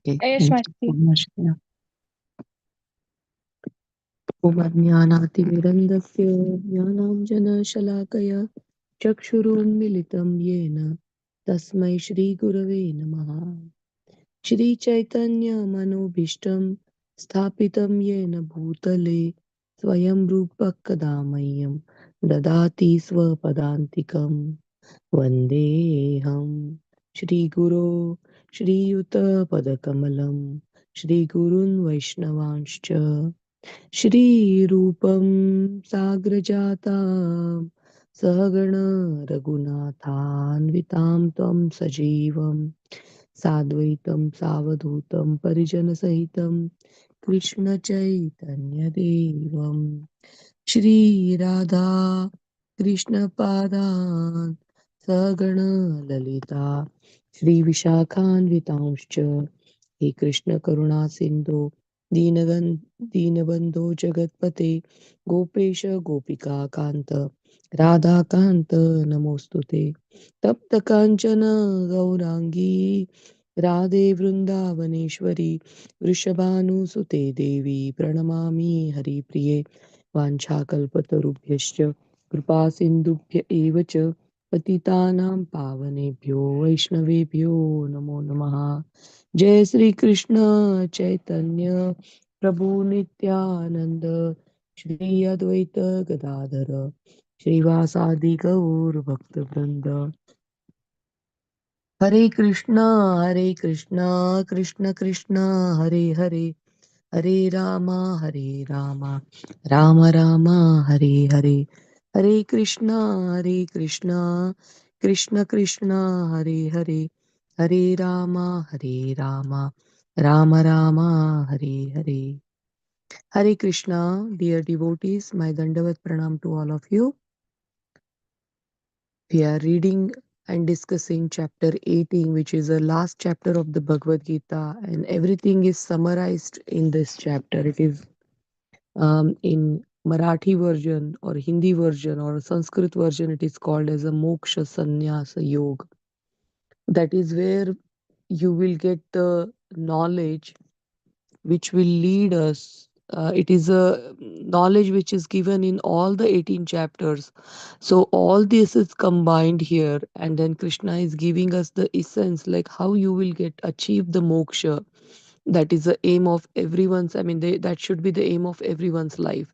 Okay, thank you Ayashmati. so much. Yeah. Om Ajnanatimirandasya Jnananjana चक्षुरुन्मिलितं येन तस्मै श्रीगुरवे नमः। श्रीचैतन्यमनोभीष्टं स्थापितं येन भूतले स्वयं रूपः कदा मह्यं ददाति स्वपदान्तिकं। वन्देऽहं श्रीगुरो श्रीयुतपदकमलं श्रीगुरून् वैष्णवांश्च श्रीरूपं साग्रजातां सहगण रघुनाथान्वितां त्वं सजीवं साद्वैतं सावधूतं परिजनसहितं कृष्णचैतन्यदेवं श्रीराधा कृष्णपादान् सहगण ललिता श्रीविशाखान्वितांश्च हे कृष्ण करुणा सिन्धो दीनबन्धो जगत्पते गोपेश गोपिका कान्त राधाकान्त नमोऽस्तु ते तप्त काञ्चन गौराङ्गी राधे वृन्दावनेश्वरी वृषभानुसुते देवी प्रणमामि हरिप्रिये वाञ्छाकल्पतरुभ्यश्च कृपा सिन्धुभ्य एव च पतितानां पावनेभ्यो वैष्णवेभ्यो नमो नमः। जय श्री कृष्ण चैतन्य प्रभु नित्यानंद श्री अद्वैत गदाधर श्रीवासादि गौर भक्त वृंद। हरे Krishna Krishna Krishna Hare Hare Hare Rama Ram Ram Hare Hare Hare Krishna Krishna Krishna Hare Hare Hare Rama Ram Ram Hare Hare Hare Krishna dear devotees, my dandavat pranam to all of you. We are reading and discussing chapter 18, which is the last chapter of the Bhagavad Gita, and everything is summarized in this chapter. It is in Marathi version or Hindi version or Sanskrit version, it is called as a Moksha Sannyasa Yoga. That is where you will get the knowledge which will lead us. It is a knowledge which is given in all the 18 chapters. So, all this is combined here, and then Krishna is giving us the essence like how you will get achieve the moksha. That is the aim of everyone's, I mean, that should be the aim of everyone's life.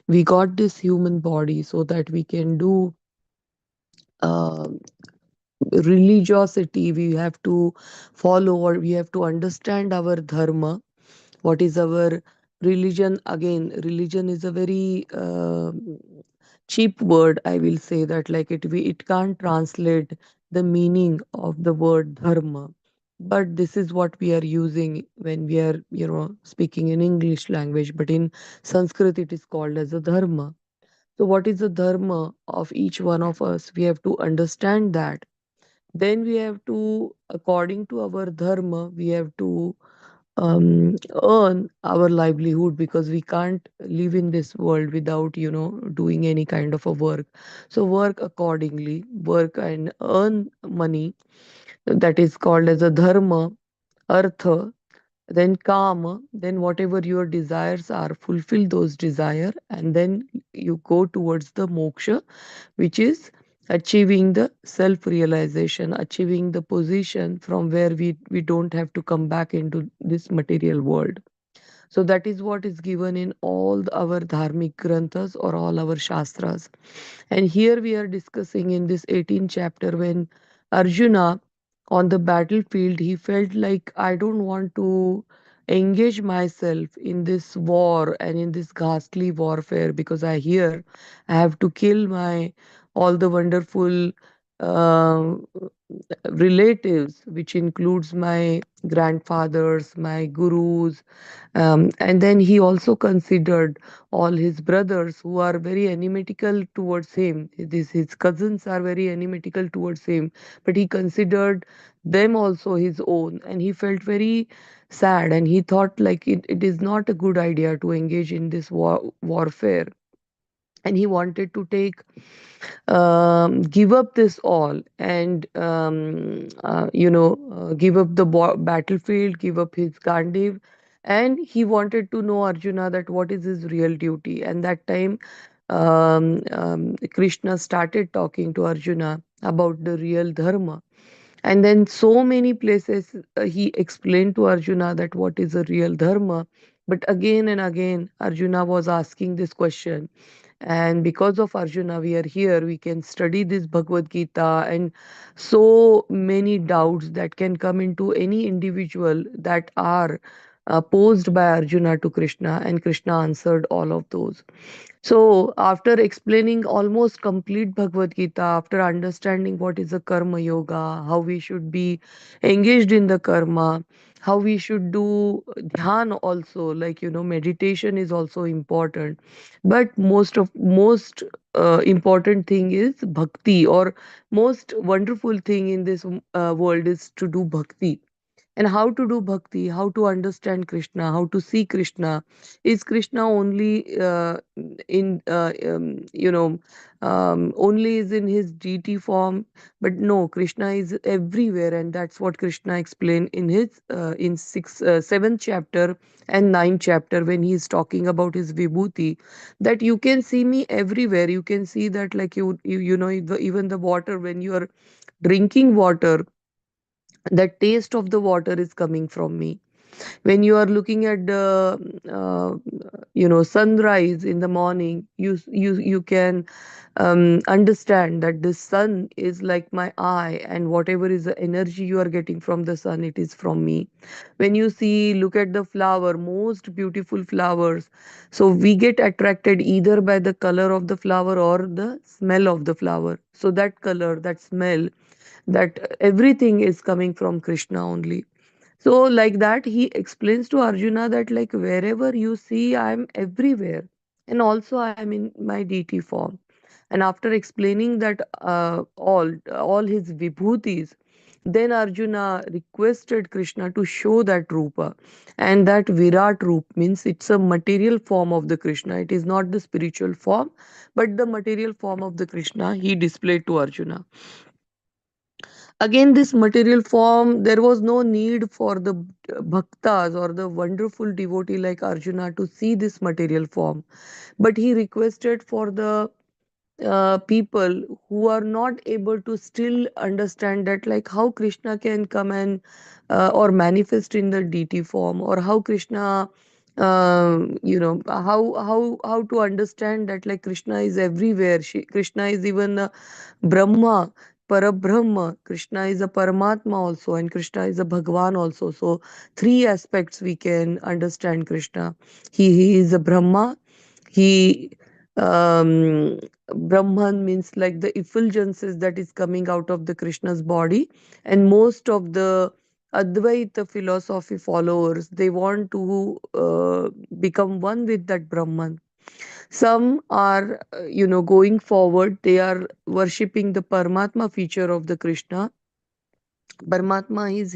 We got this human body so that we can do uh, religiosity. We have to follow or we have to understand our dharma. What is our religion? Again, religion is a very cheap word, I will say that, like it can't translate the meaning of the word dharma, but this is what we are using when we are speaking in English language, but in Sanskrit it is called as a dharma. So what is the dharma of each one of us? We have to understand that. Then we have to, according to our dharma, we have to earn our livelihood, because we can't live in this world without doing any kind of a work. So work accordingly, work and earn money. That is called as a dharma, artha, then kama, then whatever your desires are, fulfill those desire, and then you go towards the moksha, which is achieving the self realization, achieving the position from where we don't have to come back into this material world. So that is what is given in all our dharmic granthas or all our shastras. And here we are discussing in this 18th chapter, when Arjuna on the battlefield, he felt like, I don't want to engage myself in this war and in this ghastly warfare, because I hear I have to kill my all the wonderful uh, relatives, which includes my grandfathers, my gurus, and then he also considered all his brothers who are very enigmatical towards him. His cousins are very enigmatical towards him, but he considered them also his own, and he felt very sad. And he thought like it is not a good idea to engage in this warfare. and he wanted to take give up this all, and give up the battlefield, give up his Gandiv, and he wanted to know Arjuna that what is his real duty. And that time Krishna started talking to Arjuna about the real dharma. And then so many places he explained to Arjuna that what is a real dharma. But again and again Arjuna was asking this question, and because of Arjuna we are here, we can study this Bhagavad Gita. And so many doubts that can come into any individual that are posed by Arjuna to Krishna, and Krishna answered all of those. So, after explaining almost complete Bhagavad Gita, after understanding what is a karma yoga, how we should be engaged in the karma, how we should do dhyan also, like meditation is also important. But most important thing is bhakti, or most wonderful thing in this world is to do bhakti. And how to do bhakti, how to understand Krishna, how to see Krishna. Is Krishna only in only is in his deity form? But no, Krishna is everywhere, and that's what Krishna explained in his seventh chapter and ninth chapter, when he is talking about his vibhuti, that you can see me everywhere. You can see that, like even the water, when you are drinking water, the taste of the water is coming from me. When you are looking at the sunrise in the morning, you can understand that the sun is like my eye, and whatever is the energy you are getting from the sun, it is from me. When you see, look at the flower, most beautiful flowers, so we get attracted either by the color of the flower or the smell of the flower. So that color, that smell, that everything is coming from Krishna only. So, like that, he explains to Arjuna that, like, wherever you see, I am everywhere. And also, I am in my deity form. And after explaining that all his vibhutis, then Arjuna requested Krishna to show that Rupa. And that Virat Roop means it's a material form of the Krishna. It is not the spiritual form, but the material form of the Krishna he displayed to Arjuna. Again, this material form, there was no need for the bhaktas or the wonderful devotee like Arjuna to see this material form, but he requested for the people who are not able to still understand that, like, how Krishna can come and or manifest in the deity form, or how Krishna how to understand that, like, Krishna is everywhere. Krishna is even Brahma, Parabrahma. Krishna is a Paramatma also, and Krishna is a Bhagwan also. So, three aspects we can understand Krishna. He is a Brahma. He Brahman means like the effulgences that is coming out of the Krishna's body, and most of the Advaita philosophy followers, they want to become one with that Brahman. Some are, going forward, they are worshipping the Paramatma feature of the Krishna. Paramatma is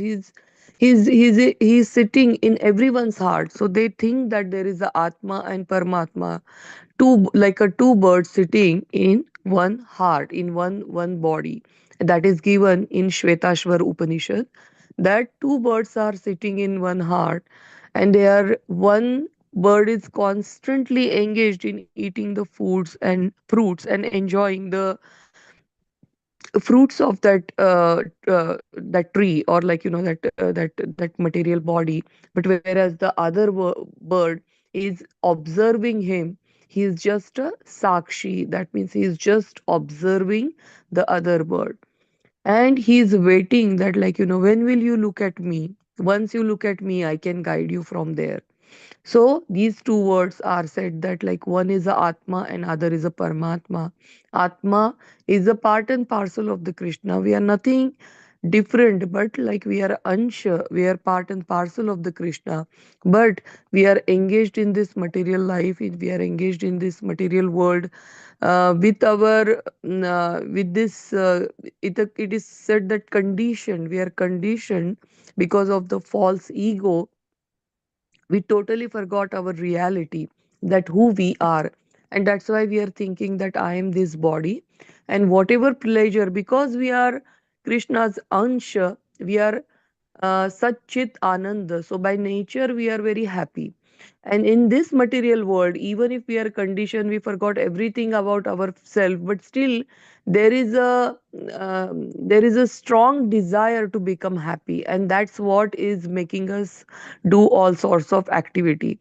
he's sitting in everyone's heart. So they think that there is a Atma and Paramatma, two, like a two birds sitting in one heart, in one body. That is given in Shvetashvar Upanishad. That two birds are sitting in one heart, and they are one bird is constantly engaged in eating the foods and fruits and enjoying the fruits of that tree, or, like, that material body. But whereas the other bird is observing him, he is just a sakshi. That means he is just observing the other bird, and he is waiting that, like, when will you look at me? Once you look at me, I can guide you from there. So these two words are said that, like, one is a Atma and other is a Paramatma. Atma is a part and parcel of the Krishna. We are nothing different, but, like, we are Ansha, we are part and parcel of the Krishna. But we are engaged in this material life, we are engaged in this material world with our with this it is said that conditioned, we are conditioned because of the false ego. We totally forgot our reality, that who we are. And that's why we are thinking that I am this body, and whatever pleasure, because we are Krishna's ansha, we are Satchit Ananda. So by nature, we are very happy. And in this material world, even if we are conditioned, we forgot everything about ourselves, but still there is a strong desire to become happy, and that's what is making us do all sorts of activity.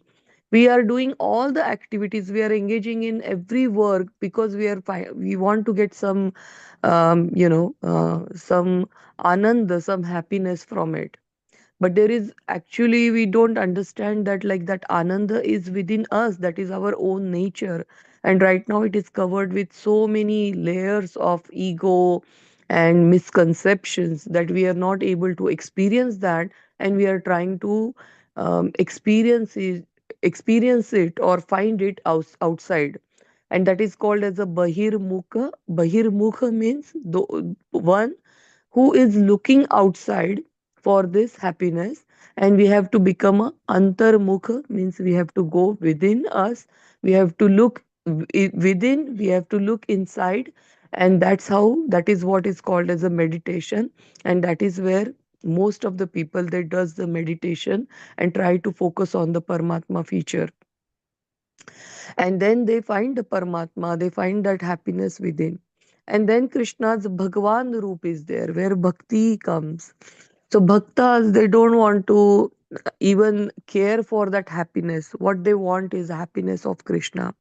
We are doing all the activities, we are engaging in every work because we want to get some some ananda, some happiness from it. But there is actually, we don't understand that, like, that ananda is within us, that is our own nature. And right now it is covered with so many layers of ego and misconceptions that we are not able to experience that, and we are trying to experience it or find it outside. And that is called as a bahirmukha. Bahirmukha means the one who is looking outside for this happiness. And we have to become a antarmukha, means we have to go within us, we have to look within, we have to look inside. And that's how, that is what is called as a meditation. And that is where most of the people, they does the meditation and try to focus on the Paramatma feature, and then they find the Paramatma, they find that happiness within. And then Krishna's Bhagwan Roop is there, where bhakti comes. So bhaktas, they don't want to even care for that happiness. What they want is happiness of Krishna.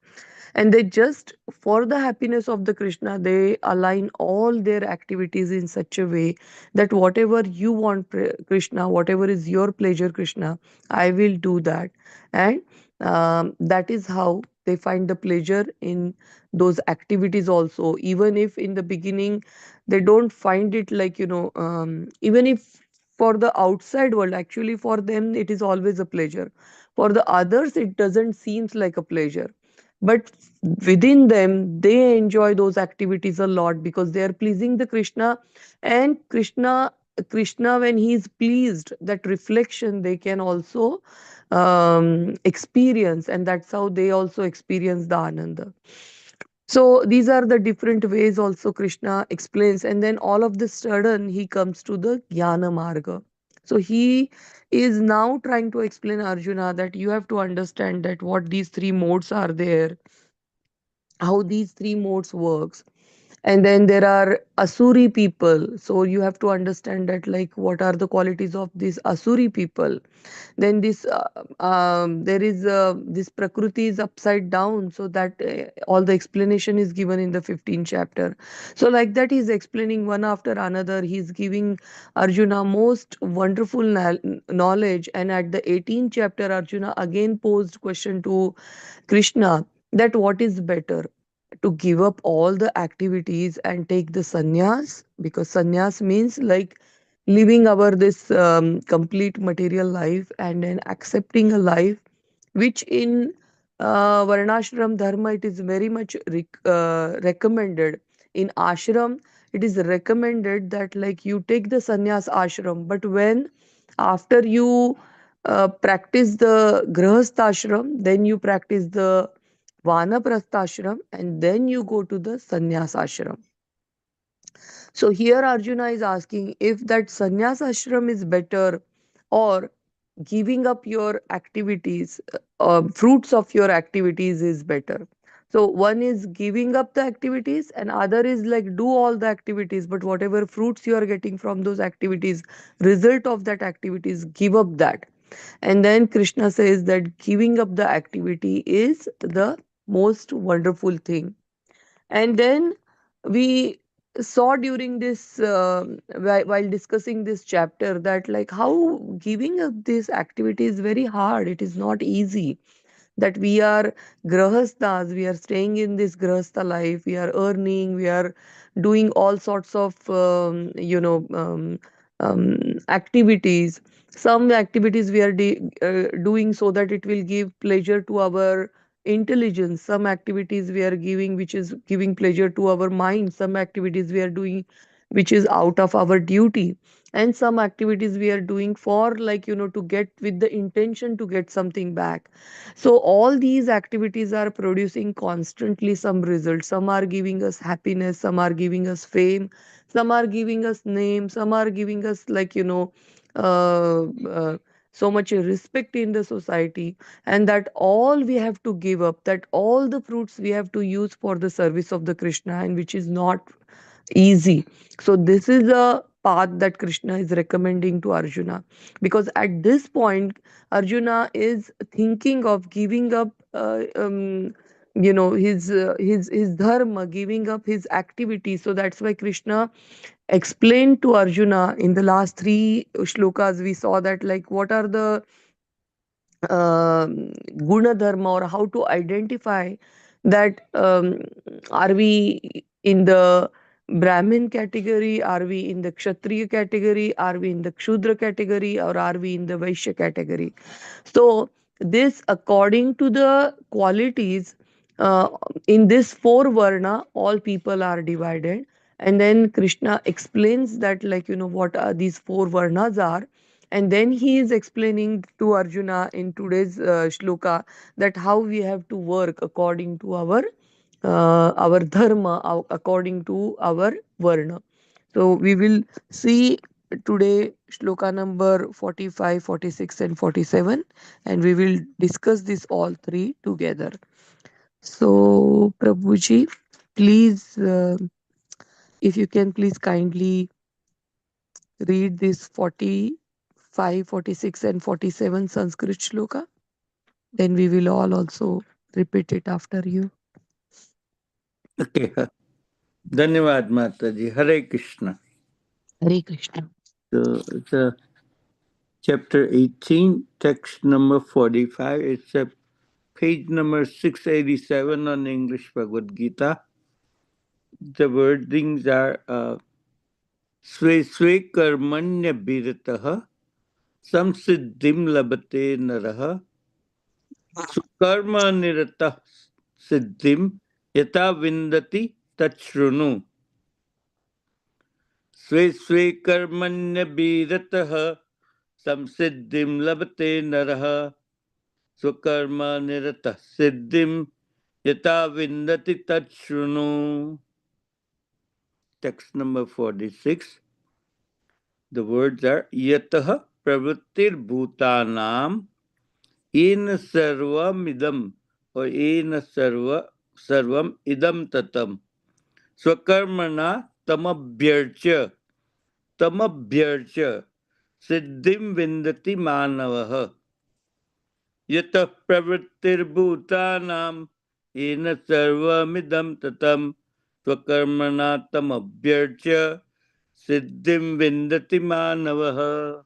And they just, for the happiness of the Krishna, they align all their activities in such a way that whatever you want, Krishna, whatever is your pleasure, Krishna, I will do that. And that is how they find the pleasure in those activities also, even if in the beginning they don't find it, like, even if for the outside world, actually for them it is always a pleasure. For the others it doesn't seems like a pleasure, but within them they enjoy those activities a lot because they are pleasing the Krishna. And Krishna, when he is pleased, that reflection they can also experience, and that's how they also experience the ananda. So these are the different ways also Krishna explains. And then all of the sudden he comes to the Jnana Marga. So he is now trying to explain Arjuna that you have to understand that what these three modes are there, how these three modes works. And then there are Asuri people. So you have to understand that, like, what are the qualities of these Asuri people. Then there is this Prakriti is upside down, so that all the explanation is given in the 15th chapter. So like that he's explaining one after another, he's giving Arjuna most wonderful knowledge. And at the 18th chapter, Arjuna again posed question to Krishna, that what is better, to give up all the activities and take the sannyas, because sannyas means like living our this complete material life, and then accepting a life which in varnashram dharma it is very much recommended. In ashram it is recommended that, like, you take the sannyas ashram, but when after you practice the grahasthashram, then you practice the vanaprasthashram, and then you go to the sannyas ashram. So here Arjuna is asking if that sannyas ashram is better, or giving up your activities, fruits of your activities is better. So one is giving up the activities, and other is like do all the activities, but whatever fruits you are getting from those activities, result of that activities, give up that. And then Krishna says that giving up the activity is the most wonderful thing. And then we saw during this while discussing this chapter that, like, how giving up this activity is very hard, it is not easy. That we are grahasthas, we are staying in this grahastha life, we are earning, we are doing all sorts of activities. Some activities we are doing so that it will give pleasure to our intelligence. Some activities we are giving which is giving pleasure to our mind. Some activities we are doing which is out of our duty, and some activities we are doing for, like, to get with the intention to get something back. So all these activities are producing constantly some results. Some are giving us happiness, some are giving us fame, some are giving us name, some are giving us, like, uh, uh, so much respect in the society. And that all we have to give up, that all the fruits we have to use for the service of the Krishna, and which is not easy. So this is a path that Krishna is recommending to Arjuna, because at this point Arjuna is thinking of giving up his dharma, giving up his activity. So that's why Krishna explained to Arjuna in the last three shlokas. We saw that, like, what are the guna dharma, or how to identify that, are we in the Brahmin category, are we in the Kshatriya category, are we in the Kshudra category, or are we in the Vaishya category. So this, according to the qualities, uh, in this four varna all people are divided. And then Krishna explains that, like, what are these four varnas are. And then he is explaining to Arjuna in today's shloka, that how we have to work according to our dharma, according to our varna. So we will see today shloka number 45, 46, and 47, and we will discuss this all three together. So Prabhuji, please, if you can please kindly read this 45, 46, and 47 Sanskrit shloka. Then we will all also repeat it after you. Okay. धन्यवाद माता जी. Hare Krishna. Hare Krishna. So it's a chapter 18, text number 45. It's a page number 687 on English Bhagavad Gita. The wordings are स्वे स्वे कर्मण्य विरतः संसिद्धिं लभते नरः सुकर्म निरतः सिद्धिं यथा विन्दति तच्छृणु स्वे स्वे कर्मण्य विरतः संसिद्धिं लभते नरः स्वकर्म निरतः सिद्धिं यथा विन्दति तच्छृणु. Text number 46. The words are Yatah pravrittir bhutanam in sarvamidam or in sarvam idam tatam swakarmana tamabhyarcha siddhim vindati manavah. Yatah pravrittir bhutanam in sarvamidam tatam swakarmana tamabhyarcha siddhim vindati manavah.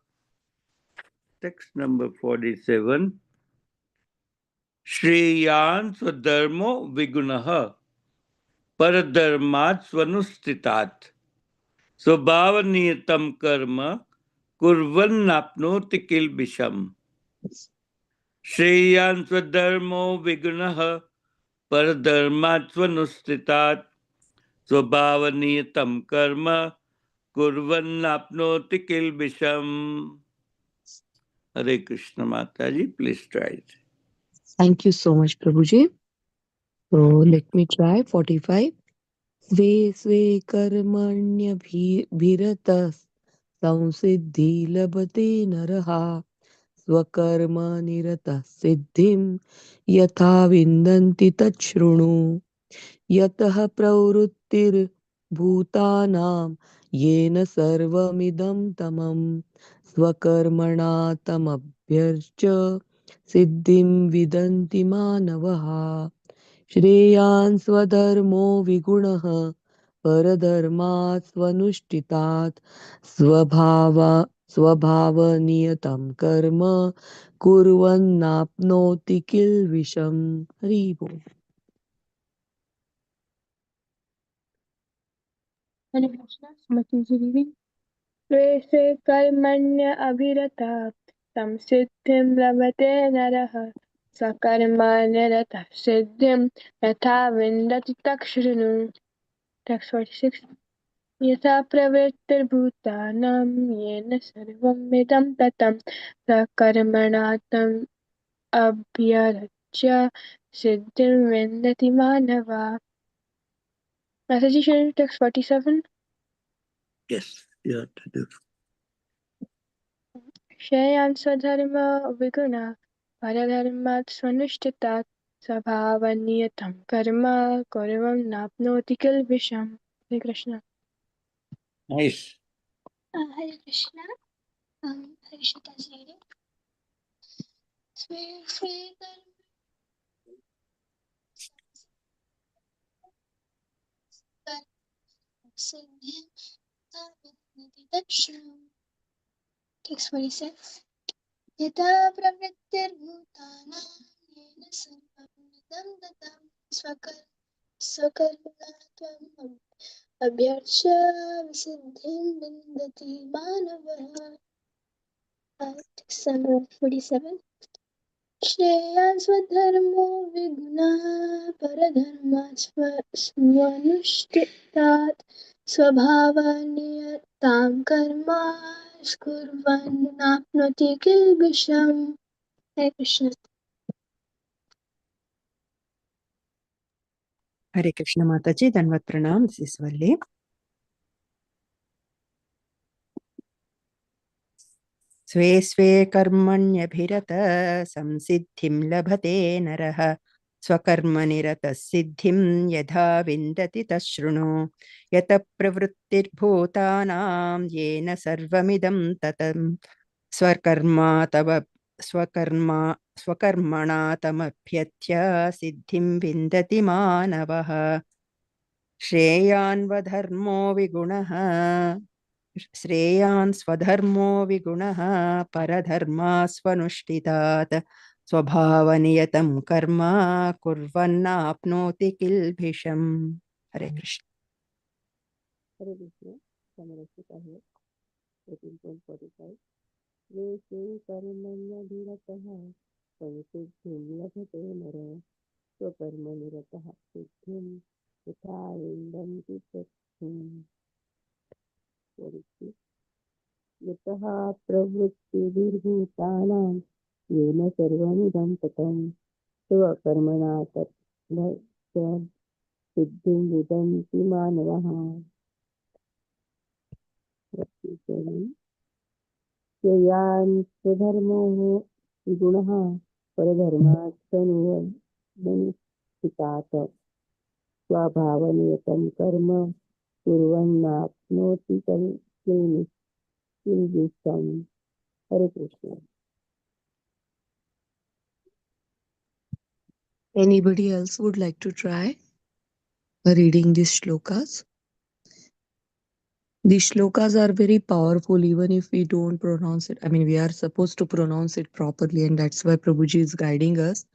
Text number 47. श्रेयान् स्वधर्मो विगुणः परधर्मात् स्वनुष्ठितात् स्वभावनियतं कर्म कुर्वन्नाप्नोति किल्बिषम्. श्रेयान् स्वधर्मो विगुणः परधर्मात् स्वनुष्ठितात् स्वभावनियतं कर्म कुर्वन्नाप्नोति किल्बिषम्. Hare Krishna Mataji, please try it. Thank you so much, Prabhuji. So let me try 45. स्वे स्वे कर्मण्यभिरतः संसिद्धि लभते नरः स्वकर्मनिरतः सिद्धिं यथा विन्दन्ति तच्छृणु. यतः प्रवृत्तिर्भूतानां येन सर्वमिदं तमं स्वकर्मणा तमभ्यर्च सिद्धिं विदन्ति मानवः. श्रेयान् स्वधर्मो विगुणः परधर्मात् स्वनुष्ठितात् स्वभावनियतं कर्म कुर्वन्नाप्नोति किल्बिषम्. हरि बोल. Hare Krishna. Sumati ji reading. स्वे स्वे कर्मण्य अभिरतः संसिद्धिं लभते नरः स्वकर्मनिरतः सिद्धिं यथा विन्दति तच्छृणु. Text 46. यथा प्रवृत्तिर्भूतानां येन सर्वमिदं ततं सकर्मणा तम् अभ्यर्च्य सिद्धिं विन्दति मानवा. Message sharing text 47. Yes, you have to do. श्रेयान् स्वधर्म विगुणा परधर्मात् स्वनुष्ठितात् स्वभावनियतं कर्म कुर्वन् नाप्नोति किल्बिषम्. Hare Krishna. Nice. Hare Krishna. Hare Krishna is reading. स्वे स्वे सिद्धिं तद्विद्धि दक्षिणम्. Text 46. यथा प्रवृत्तिर्भूतानां येन सर्वमिदं ततं स्वकर्मणा त्वम् अभ्यर्च्य विसिद्धिं विन्दति मानवः. Text number 47. श्रेयान् स्वधर्मो विगुणः परधर्मात् स्वनुष्ठितात् स्वभावनियतां कर्म कुर्वन् नाप्नोति किल्बिषम्. हरे Krishna. Hare Krishna Mataji, Danvat Pranam, this is Valli. स्वे स्वे कर्मण्यभिरत संसिद्धिं लभते नरः स्वकर्मनिरतः सिद्धिं यथा विन्दति तच्छृणु यत प्रवृत्तिर्भूतानां येन सर्वमिदं ततं स्वकर्मणा तमभ्यर्च्य सिद्धिं विन्दति मानवः श्रेयान् स्वधर्मो विगुणः परधर्मा स्वनुष्ठितात् स्वभावनियतं कर्म कुर्वन्नाप्नोति किल्बिषम्. हरे कृष्ण. हरे कृष्ण. समरसिता है 18.45. वे स्वे कर्मण्यभिरतः संसिद्धिं लभते नरः स्वकर्मनिरतः सिद्धिं यथा विन्दन्ति तच्छृणु. यतः प्रवृत्तिर्भूतानां येन सर्वमिदं ततं स्वकर्मणा तस्य सिद्धिं विदन्ति मानवः. श्रेयान् स्वधर्मो विगुणः परधर्मात् स्वनुष्ठितात् स्वभावनियतं कर्म कुर्वन्नाप्नोति किल्बिषम्. हरे Krishna. Anybody else would like to try reading these shlokas? These shlokas are very powerful, even if we don't pronounce it. I mean, we are supposed to pronounce it properly, and that's why Prabhuji is guiding us.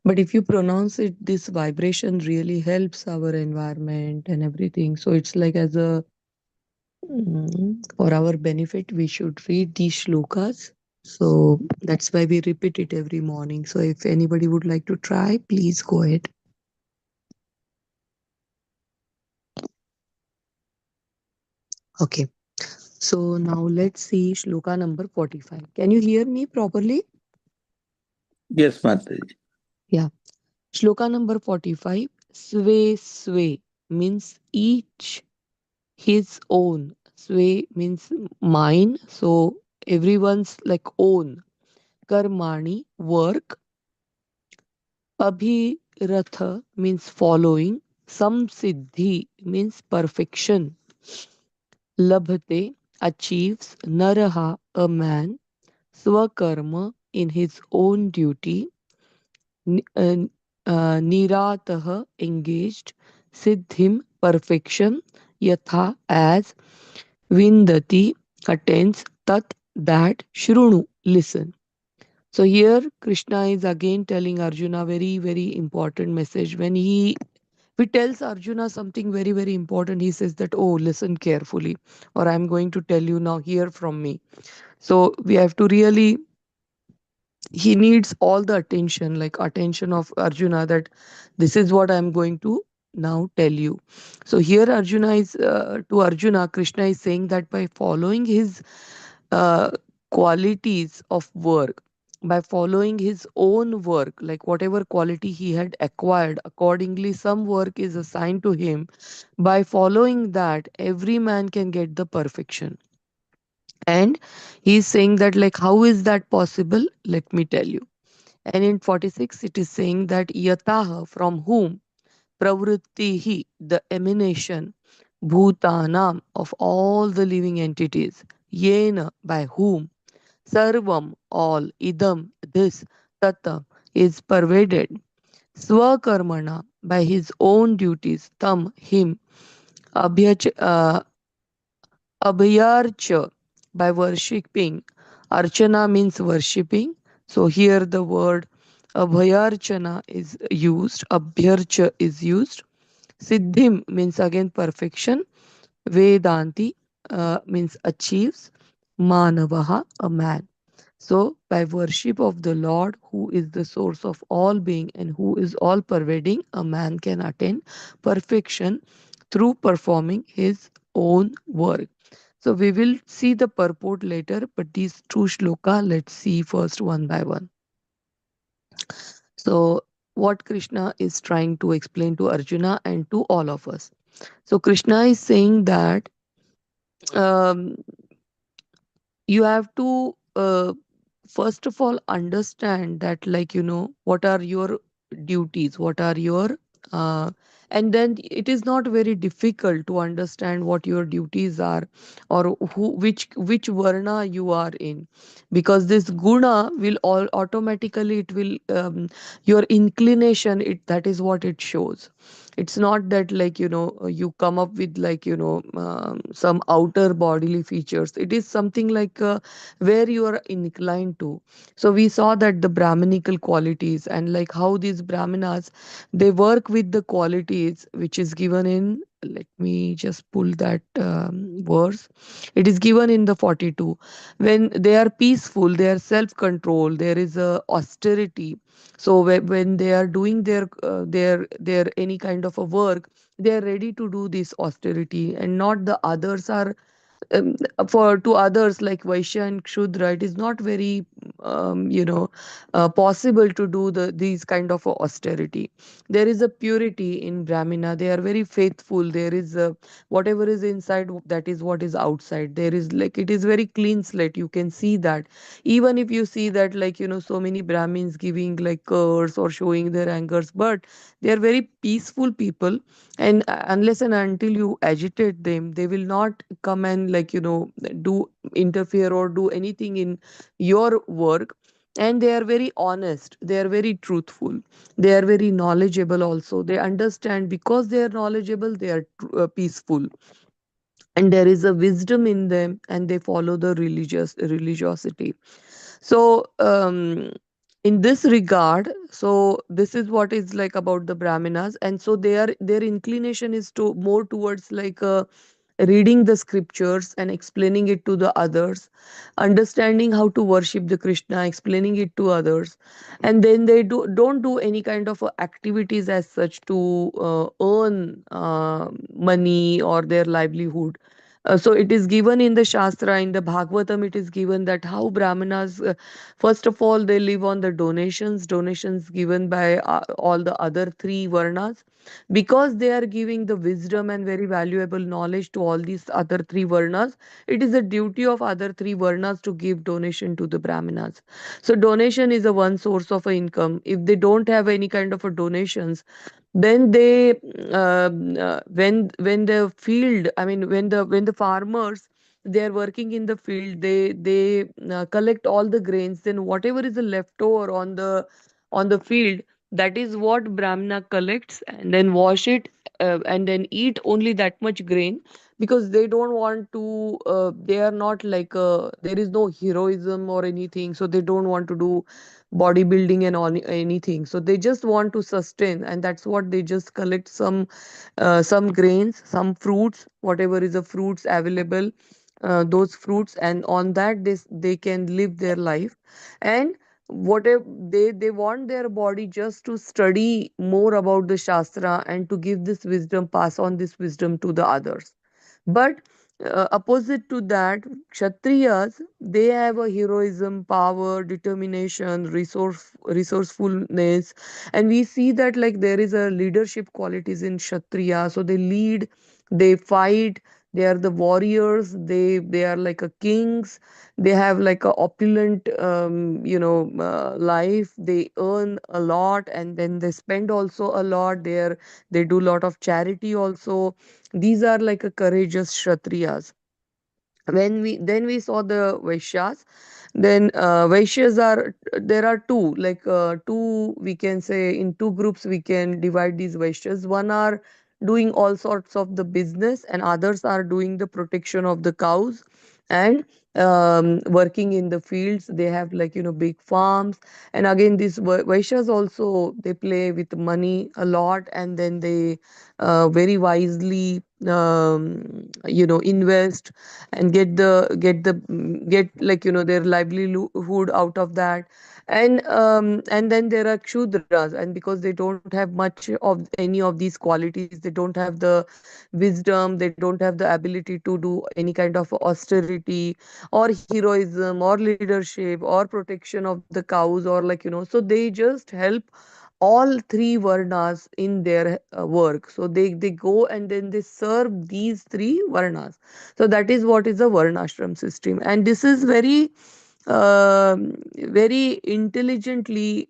But if you pronounce it, this vibration really helps our environment and everything. So it's like as a for our benefit, we should read these shlokas. So that's why we repeat it every morning. So if anybody would like to try, please go ahead. Okay. So now let's see shloka number 45. Can you hear me properly? Yes, Mataji. Yeah. Shloka number 45. Swe swe means each his own. Swe means mine. So everyone's like own. Karmani, work. Abhiratha means following. Samsiddhi means perfection. Labhate achieves. Naraha, a man. Swakarma in his own duty. Niratah engaged. Siddhim perfection. Yatha as. Vindati attains. Tat that. Shrunu listen. So here Krishna is again telling Arjuna very very important message. When he tells Arjuna something very very important, he says that, oh, listen carefully, or I'm going to tell you now, hear from me. So we have to really, he needs all the attention, like attention of Arjuna, that this is what I'm going to now tell you. So here Arjuna is to Arjuna, Krishna is saying that by following his uh, qualities of work, by following his own work, like whatever quality he had acquired, accordingly some work is assigned to him. By following that, every man can get the perfection. And he's saying that, like, how is that possible? Let me tell you. And in 46, it is saying that yataha, from whom, pravrittihi, the emanation, bhutanam, of all the living entities, yena, by whom, sarvam, all, idam, this, tata, is pervaded, swakarmana, by his own duties, tam, him, abhyach, abhyarcha, by worshipping. Archana means worshipping. So here the word abhyarchana is used, abhyarcha is used. Siddhim means again perfection. Vedanti means achieves. Manavaha, a man. So, by worship of the Lord, who is the source of all being and who is all pervading, a man can attain perfection through performing his own work. So, we will see the purport later, but these two shloka, let's see first one by one. So, what Krishna is trying to explain to Arjuna and to all of us. So, Krishna is saying that um, you have to first of all understand that, like, what are your duties, what are your uh, and then it is not very difficult to understand what your duties are, or which varna you are in, because this guna will all automatically, it will your inclination, it that is what it shows. It's not that, like, you come up with, like, some outer bodily features. It is something like where you are inclined to. So we saw that the brahminical qualities, and like how these brahmanas, they work with the qualities which is given in, let me just pull that verse. It is given in the 42. When they are peaceful, they are self control, there is a austerity. So when they are doing their any kind of a work, they are ready to do this austerity, and not the others are for to others like Vaishya and Kshudra, it is not very possible to do these kind of a austerity. There is a purity in Brahmina. They are very faithful. There is whatever is inside, that is what is outside. There is, like, it is very clean slate. You can see that. Even if you see that, like, so many Brahmins giving like curse or showing their angers, but they are very peaceful people, and unless and until you agitate them, they will not come and, like, do interfere or do anything in your work. And they are very honest, they are very truthful, they are very knowledgeable also. They understand, because they are knowledgeable, they are peaceful, and there is a wisdom in them, and they follow the religiosity. So in this regard, so this is what is like about the brahmanas. And so their inclination is to more towards, like, reading the scriptures and explaining it to the others, understanding how to worship the Krishna, explaining it to others. And then they don't do any kind of activities as such to earn money or their livelihood. So it is given in the Shastra, in the Bhagavatam, it is given that how Brahmanas, first of all, they live on the donations given by all the other three Varnas, because they are giving the wisdom and very valuable knowledge to all these other three Varnas. It is a duty of other three Varnas to give donation to the Brahmanas. So donation is a one source of a income. If they don't have any kind of a donations, then they when the field, I mean, when the farmers, they are working in the field, they collect all the grains, then whatever is the leftover on the field, that is what Brahmana collects and then wash it, and then eat only that much grain, because they don't want to they are not like there is no heroism or anything, so they don't want to do bodybuilding and on anything. So they just want to sustain, and that's what they just collect some grains, some fruits, whatever is the fruits available, those fruits, and on that they can live their life. And whatever they want their body just to study more about the shastra and to give this wisdom, pass on this wisdom to the others. But opposite to that, kshatriyas, they have a heroism, power, determination, resourcefulness, and we see that like there is a leadership qualities in kshatriya. So they lead, they fight, they are the warriors, they are like a kings, they have like a opulent life, they earn a lot and then they spend also a lot there, they do lot of charity also. These are like a courageous kshatriyas. When we saw the vaishyas, then vaishyas are, there are two, like two, we can say in two groups we can divide these vaishyas. One are doing all sorts of the business and others are doing the protection of the cows and working in the fields. They have like big farms, and again these vaishyas also, they play with money a lot, and then they very wisely invest and get like their livelihood out of that. And then there are kshudras, and because they don't have much of any of these qualities, they don't have the wisdom, they don't have the ability to do any kind of austerity or heroism or leadership or protection of the cows, or like so they just help all three varnas in their work. So they go and then they serve these three varnas. So that is what is a varnashram system, and this is very intelligently,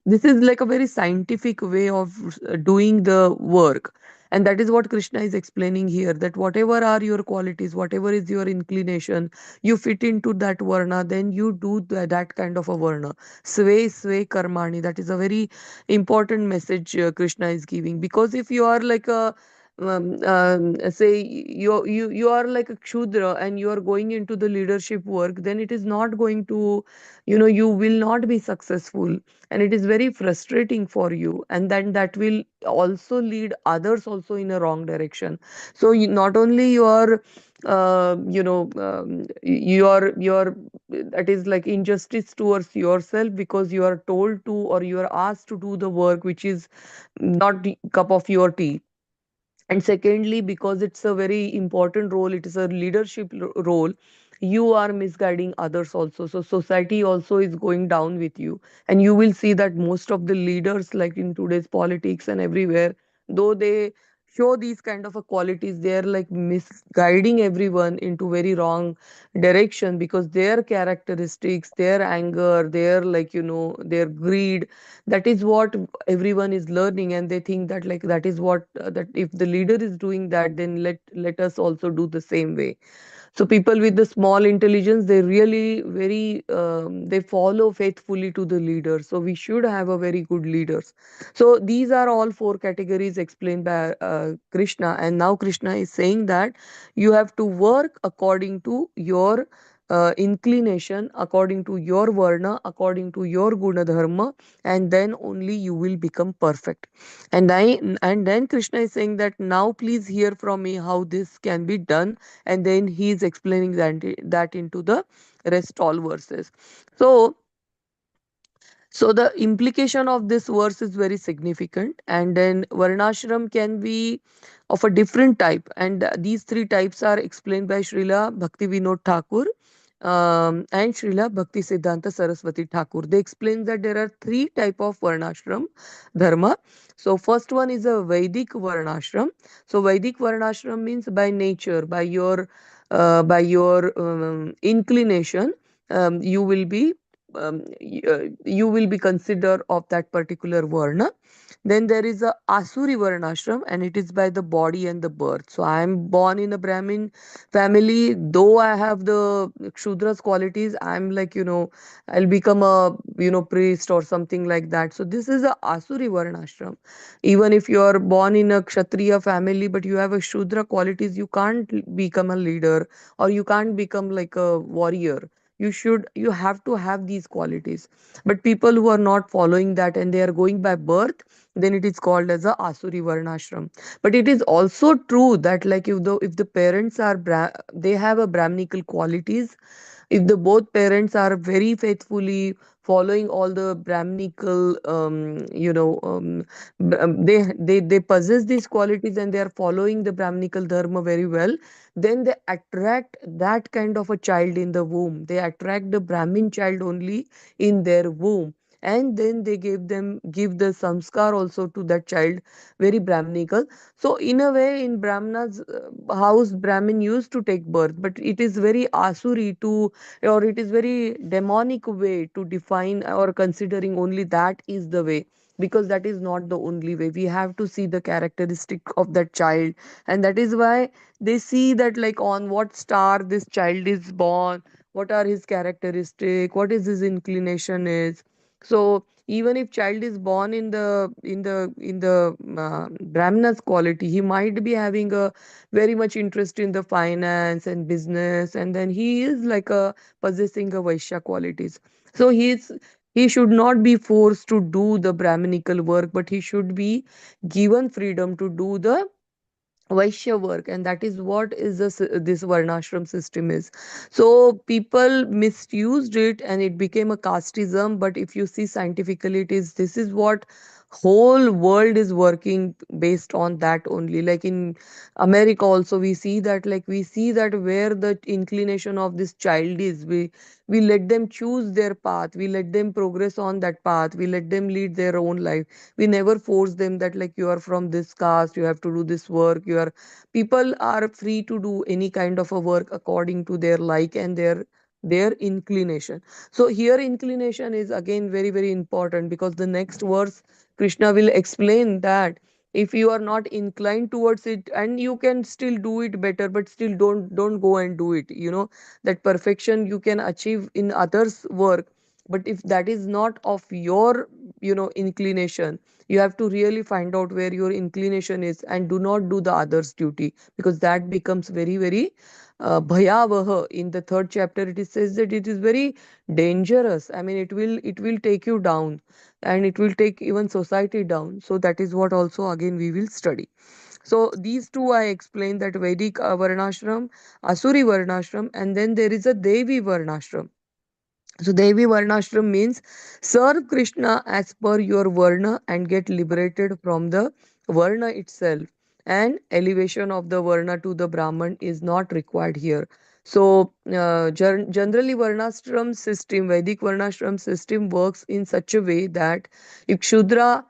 this is like a very scientific way of doing the work. And that is what Krishna is explaining here, that whatever are your qualities, whatever is your inclination, you fit into that varna, then you do that kind of a varna. Sve karmani, that is a very important message Krishna is giving. Because if you are like a say you are like a kshudra and you are going into the leadership work, then it is not going to, you will not be successful, and it is very frustrating for you, and then that will also lead others also in a wrong direction. So not only you are you are that is like injustice towards yourself, because you are told to or you are asked to do the work which is not the cup of your tea. And secondly, because it's a very important role, it is a leadership role, you are misguiding others also, so society also is going down with you. And you will see that most of the leaders, like in today's politics and everywhere, though they show these kind of a qualities, they are like misguiding everyone into very wrong direction, because their characteristics, their anger, their like their greed, that is what everyone is learning, and they think that like that is what that if the leader is doing that, then let us also do the same way. So people with the small intelligence, they really very they follow faithfully to the leader. So we should have a very good leaders. So these are all four categories explained by Krishna, and now Krishna is saying that you have to work according to your inclination, according to your varna, according to your guna dharma, and then only you will become perfect. And then Krishna is saying that now please hear from me how this can be done, and then he is explaining that into the rest all verses. So the implication of this verse is very significant. And then Varnashram can be of a different type. And these three types are explained by Srila Bhakti Vinod Thakur and Srila Bhakti Siddhanta Saraswati Thakur. They explain that there are three type of Varnashram dharma. So first one is a Vedic Varnashram. So Vedic Varnashram means by nature, by your inclination, you will be you will be considered of that particular varna. Then there is a Asuri Varnashram, and it is by the body and the birth. So I am born in a Brahmin family, though I have the Kshudra's qualities, I'm like, I'll become a, priest or something like that. So this is a Asuri Varnashram. Even if you are born in a Kshatriya family, but you have a Shudra qualities, you can't become a leader, or you can't become like a warrior. You have to have these qualities. But people who are not following that and they are going by birth, then it is called as a Asuri Varnashram. But it is also true that like if the parents are they have a Brahminical qualities, if the both parents are very faithfully following all the brahminical, they possess these qualities and they are following the brahminical dharma very well, then they attract that kind of a child in the womb. They attract the Brahmin child only in their womb, and then they give the samskar also to that child, very Brahminical. So in a way, in Brahmana's house, Brahmin used to take birth, but it is very asuri to, or it is very demonic way to define or considering only that is the way, because that is not the only way. We have to see the characteristic of that child, and that is why they see that, like, on what star this child is born, what are his characteristic, what is his inclination is. So even if child is born in the Brahmana's quality, he might be having a very much interest in the finance and business, and then he is like a possessing a Vaishya qualities. So he should not be forced to do the Brahminical work, but he should be given freedom to do the Vaishya work, and that is what is this Varnashram system is. So people misused it, and it became a casteism. But if you see scientifically, this is what whole world is working based on that only. Like in America, also we see that where the inclination of this child is, we let them choose their path, we let them progress on that path, we let them lead their own life. We never force them that, like, you are from this caste, you have to do this work. People are free to do any kind of a work according to their like and their inclination. So here inclination is again very very important, because the next verse Krishna will explain that if you are not inclined towards it, and you can still do it better, but still don't go and do it, that perfection you can achieve in others work. But if that is not of your inclination, you have to really find out where your inclination is, and do not do the others duty, because that becomes very very bhayavah. In the third chapter it is says that it is very dangerous. I mean, it will take you down, and it will take even society down. So that is what also again we will study. So these two I explained, that Vedic varnashram, Asuri varnashram, and then there is a Devi varnashram. So Devi Varnashram means serve Krishna as per your Varna and get liberated from the Varna itself. And elevation of the Varna to the Brahman is not required here. So generally Varnashram system, Vedic Varnashram system works in such a way that if Shudra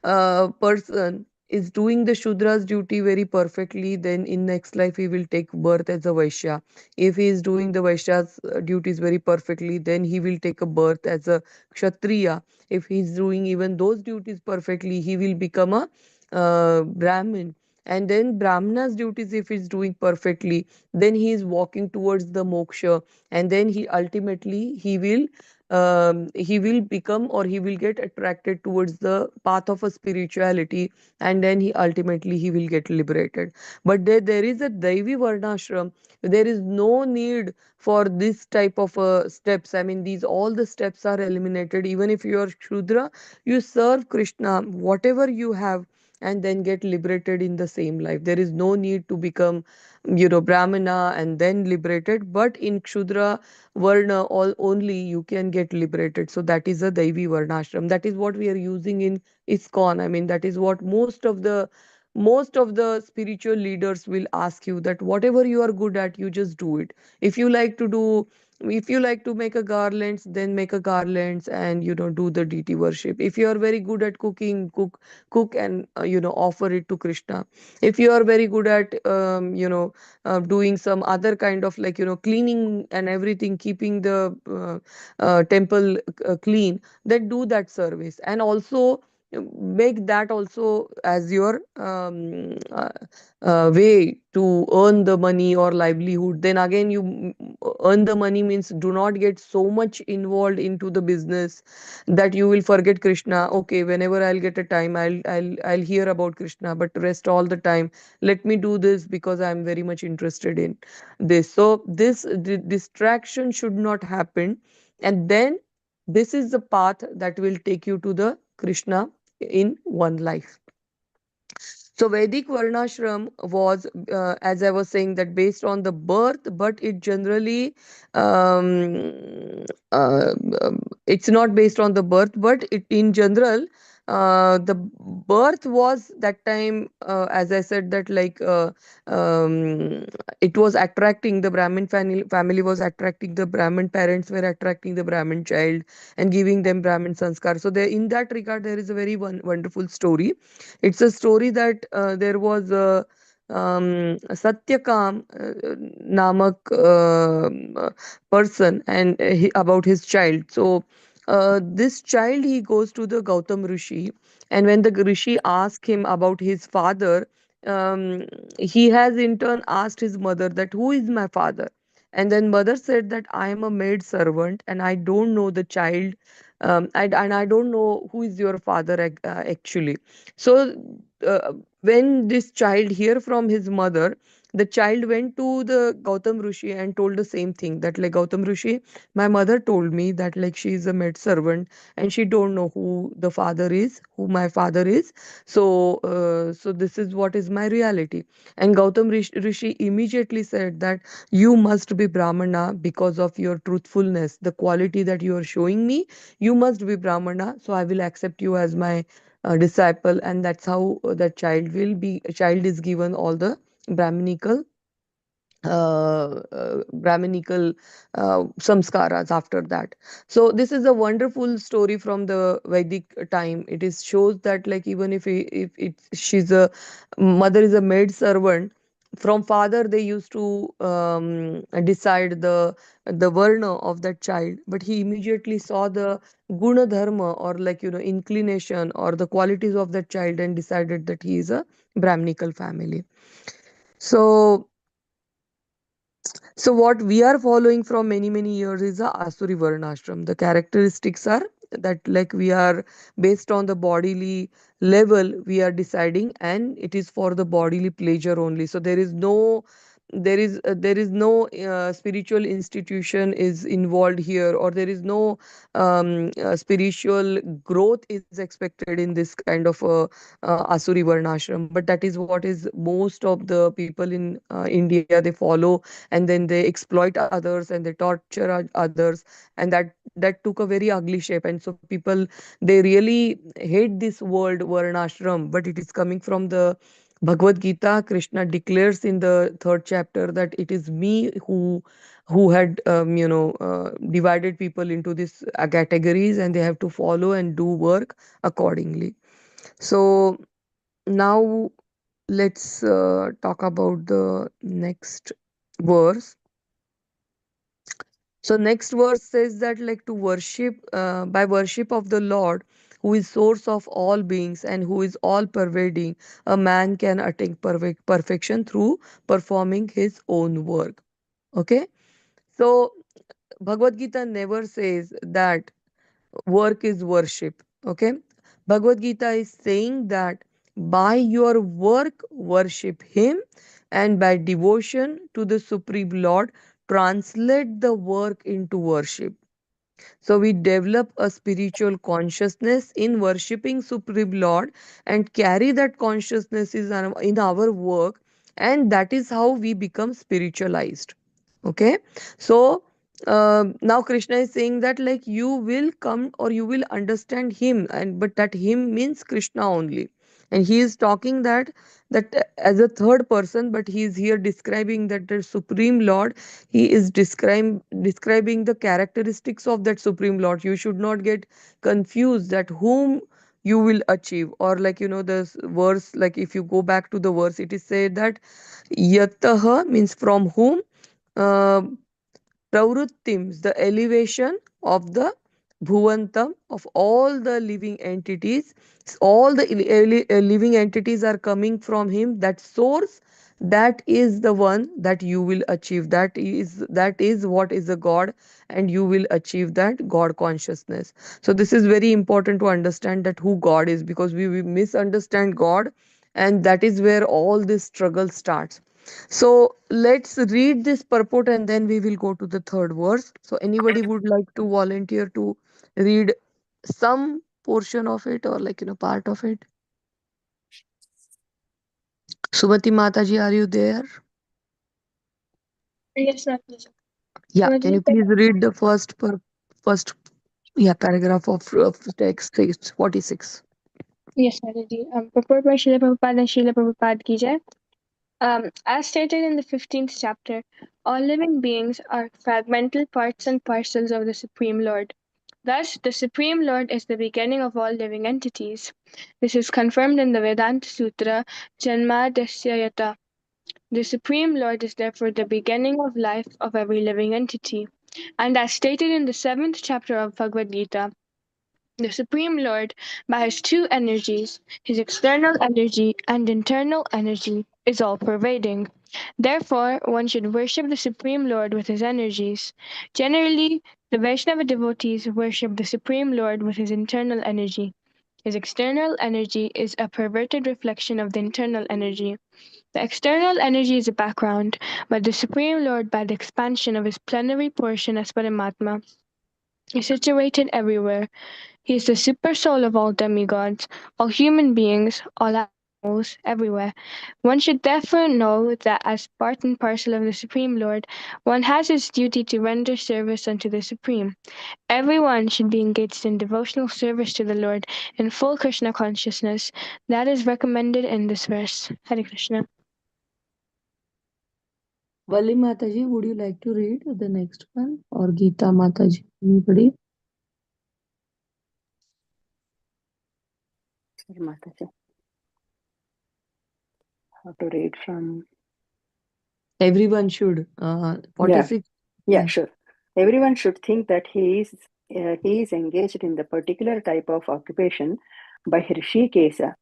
person is doing the Shudra's duty very perfectly, then in next life he will take birth as a Vaishya. If he is doing the Vaishya's duties very perfectly, then he will take a birth as a Kshatriya. If he is doing even those duties perfectly, he will become a Brahmin. And then Brahmana's duties, if he's doing perfectly, then he is walking towards the moksha, and then he will become, or he will get attracted towards the path of a spirituality, and then he will get liberated. But there is a Daivi Varnashram. There is no need for this type of steps. I mean, these all the steps are eliminated. Even if you are Shudra, you serve Krishna whatever you have, and then get liberated in the same life. There is no need to become Brahmana and then liberated. But in Kshudra Varna only you can get liberated. So that is a Daivi Varnashram. That is what we are using in ISKCON. I mean, that is what most of the spiritual leaders will ask you, that whatever you are good at, you just do it. If you like to do, if you like to make a garlands, then make a garlands, and do the deity worship. If you are very good at cooking, cook and offer it to Krishna. If you are very good at doing some other kind of, like, cleaning and everything, keeping the temple clean, then do that service. And also make that also as your way to earn the money or livelihood. Then again, you earn the money means do not get so much involved into the business that you will forget Krishna. Okay, whenever I'll get a time, I'll hear about Krishna, but rest all the time, let me do this because I'm very much interested in this. So this distraction should not happen. And then this is the path that will take you to the Krishna in one life. So Vedic Varnashram was, as I was saying, that based on the birth, but it generally, um, uh, um, it's not based on the birth, but it in general, the birth was that time, as I said, that like um, it was attracting the Brahmin family was attracting the Brahmin parents were attracting the Brahmin child and giving them Brahmin sanskar. So there, in that regard, there is a very wonderful story. It's a story that there was a Satyakam namak person, and about his child. So this child, he goes to the Gautam Rishi, and when the Rishi asks him about his father, he has in turn asked his mother that who is my father, and then mother said that I am a maid servant and I don't know the child, and I don't know who is your father actually. So when this child hear from his mother, the child went to the Gautam Rishi and told the same thing, that like, Gautam Rishi, my mother told me that like she is a maid servant and she don't know who the father is, who my father is. So so this is what is my reality. And Gautam Rishi immediately said that you must be Brahmana because of your truthfulness, the quality that you are showing me. You must be Brahmana, so I will accept you as my disciple. And that's how that child is given all the Brahminical Brahminical samskaras after that. So this is a wonderful story from the Vedic time. It is shows that like, even if she's a mother is a maid servant, from father they used to decide the varna of that child, but he immediately saw the guna dharma, or like, inclination or the qualities of that child, and decided that he is a Brahminical family. So so what we are following from many years is a Asuri Varnashram. The characteristics are that like, we are based on the bodily level we are deciding, and it is for the bodily pleasure only. So there is no spiritual institution is involved here, or there is no spiritual growth is expected in this kind of Asuri Varnashram. But that is what is most of the people in India they follow, and then they exploit others and they torture others, and that took a very ugly shape. And so people, they really hate this word varnashram, but it is coming from the Bhagavad Gita. Krishna declares in the third chapter that it is me who had divided people into these categories, and they have to follow and do work accordingly. So now let's talk about the next verse. So next verse says that like, to worship by worship of the Lord, who is source of all beings and who is all pervading, a man can attain perfection through performing his own work. Okay, so Bhagavad Gita never says that work is worship. Okay, Bhagavad Gita is saying that by your work worship him, and by devotion to the Supreme Lord translate the work into worship. So we develop a spiritual consciousness in worshipping Supreme Lord, and carry that consciousness in our work, and that is how we become spiritualized. Okay, so now Krishna is saying that like, you will come or you will understand him, and but that him means Krishna only. And he is talking that as a third person, but he is here describing that the Supreme Lord. He is describing the characteristics of that Supreme Lord. You should not get confused that whom you will achieve, or like, this verse, like if you go back to the verse, it is said that yatah means from whom, uh, Pravrittims, the elevation of the Bhuvantam, of all the living entities. All the living entities are coming from him. That source, that is the one that you will achieve. That is what is a God, and you will achieve that God consciousness. So this is very important to understand that who God is, because we misunderstand God, and that is where all this struggle starts. So let's read this purport, and then we will go to the third verse. So anybody would like to volunteer to read some portion of it, or like, part of it? Sumati Mataji, are you there? Yes, Mataji. Yeah, can Mataji, you please read the first yeah paragraph of text 46? yes, Mataji. Purport by Srila Prabhupada and Srila Prabhupada ki jai. As stated in the 15th chapter, all living beings are fragmental parts and parcels of the Supreme Lord. Thus, the Supreme Lord is the beginning of all living entities. This is confirmed in the Vedanta Sutra Janmadasya Yata. The Supreme Lord is therefore the beginning of life of every living entity. And as stated in the 7th chapter of Bhagavad Gita, the Supreme Lord, by his two energies, his external energy and internal energy, is all pervading. Therefore, one should worship the Supreme Lord with his energies. Generally, the Vaishnava devotees worship the Supreme Lord with his internal energy. His external energy is a perverted reflection of the internal energy. The external energy is a background, but the Supreme Lord, by the expansion of his plenary portion as Paramatma, is situated everywhere. He is the super soul of all demigods, all human beings, all animals, everywhere. One should therefore know that as part and parcel of the Supreme Lord, one has his duty to render service unto the Supreme. Everyone should be engaged in devotional service to the Lord in full Krishna consciousness. That is recommended in this verse. Hare Krishna. Valli Mataji, would you like to read the next one? Or Geeta Mataji? Anybody? Sorry, Mataji. How to read from? Everyone should. Yeah, 46. yeah, sure. Everyone should think that he is engaged in the particular type of occupation by Hrishikesa,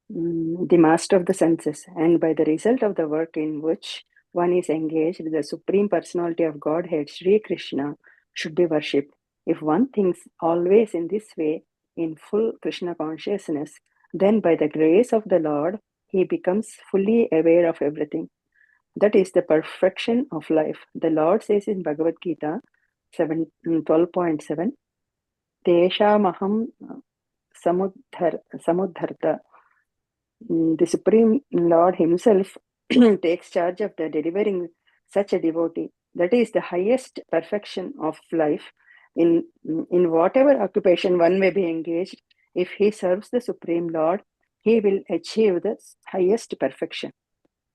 the master of the senses, and by the result of the work in which one is engaged, the Supreme Personality of Godhead, Sri Krishna, should be worshipped. If one thinks always in this way, in full Krishna consciousness, then by the grace of the Lord, he becomes fully aware of everything. That is the perfection of life. The Lord says in Bhagavad Gita 12.7, Teshamaham samudharta. The Supreme Lord Himself takes charge of the delivering such a devotee. That is the highest perfection of life. In whatever occupation one may be engaged, if he serves the Supreme Lord, he will achieve the highest perfection.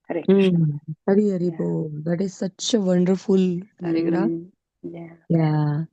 Hare Krishna. Mm. Hari Hari Yeah. Bol. That is such a wonderful paragraph. Yeah. Yeah.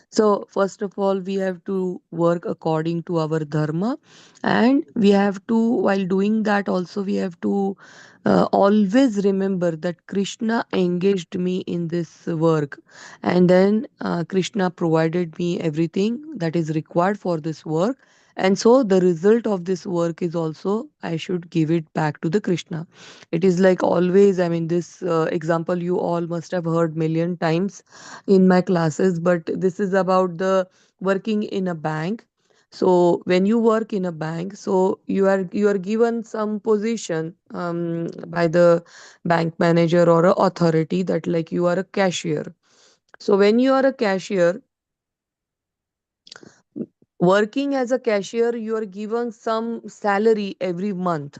So, first of all, we have to work according to our dharma, and we have to, while doing that, also we have to always remember that Krishna engaged me in this work, and then Krishna provided me everything that is required for this work. And so, the result of this work is also I should give it back to the Krishna. It is like always, I mean, this example you all must have heard million times in my classes, but this is about the working in a bank. So when you work in a bank, so you are given some position by the bank manager or a authority, that like you are a cashier. So when you are a cashier, working as a cashier, you are given some salary every month.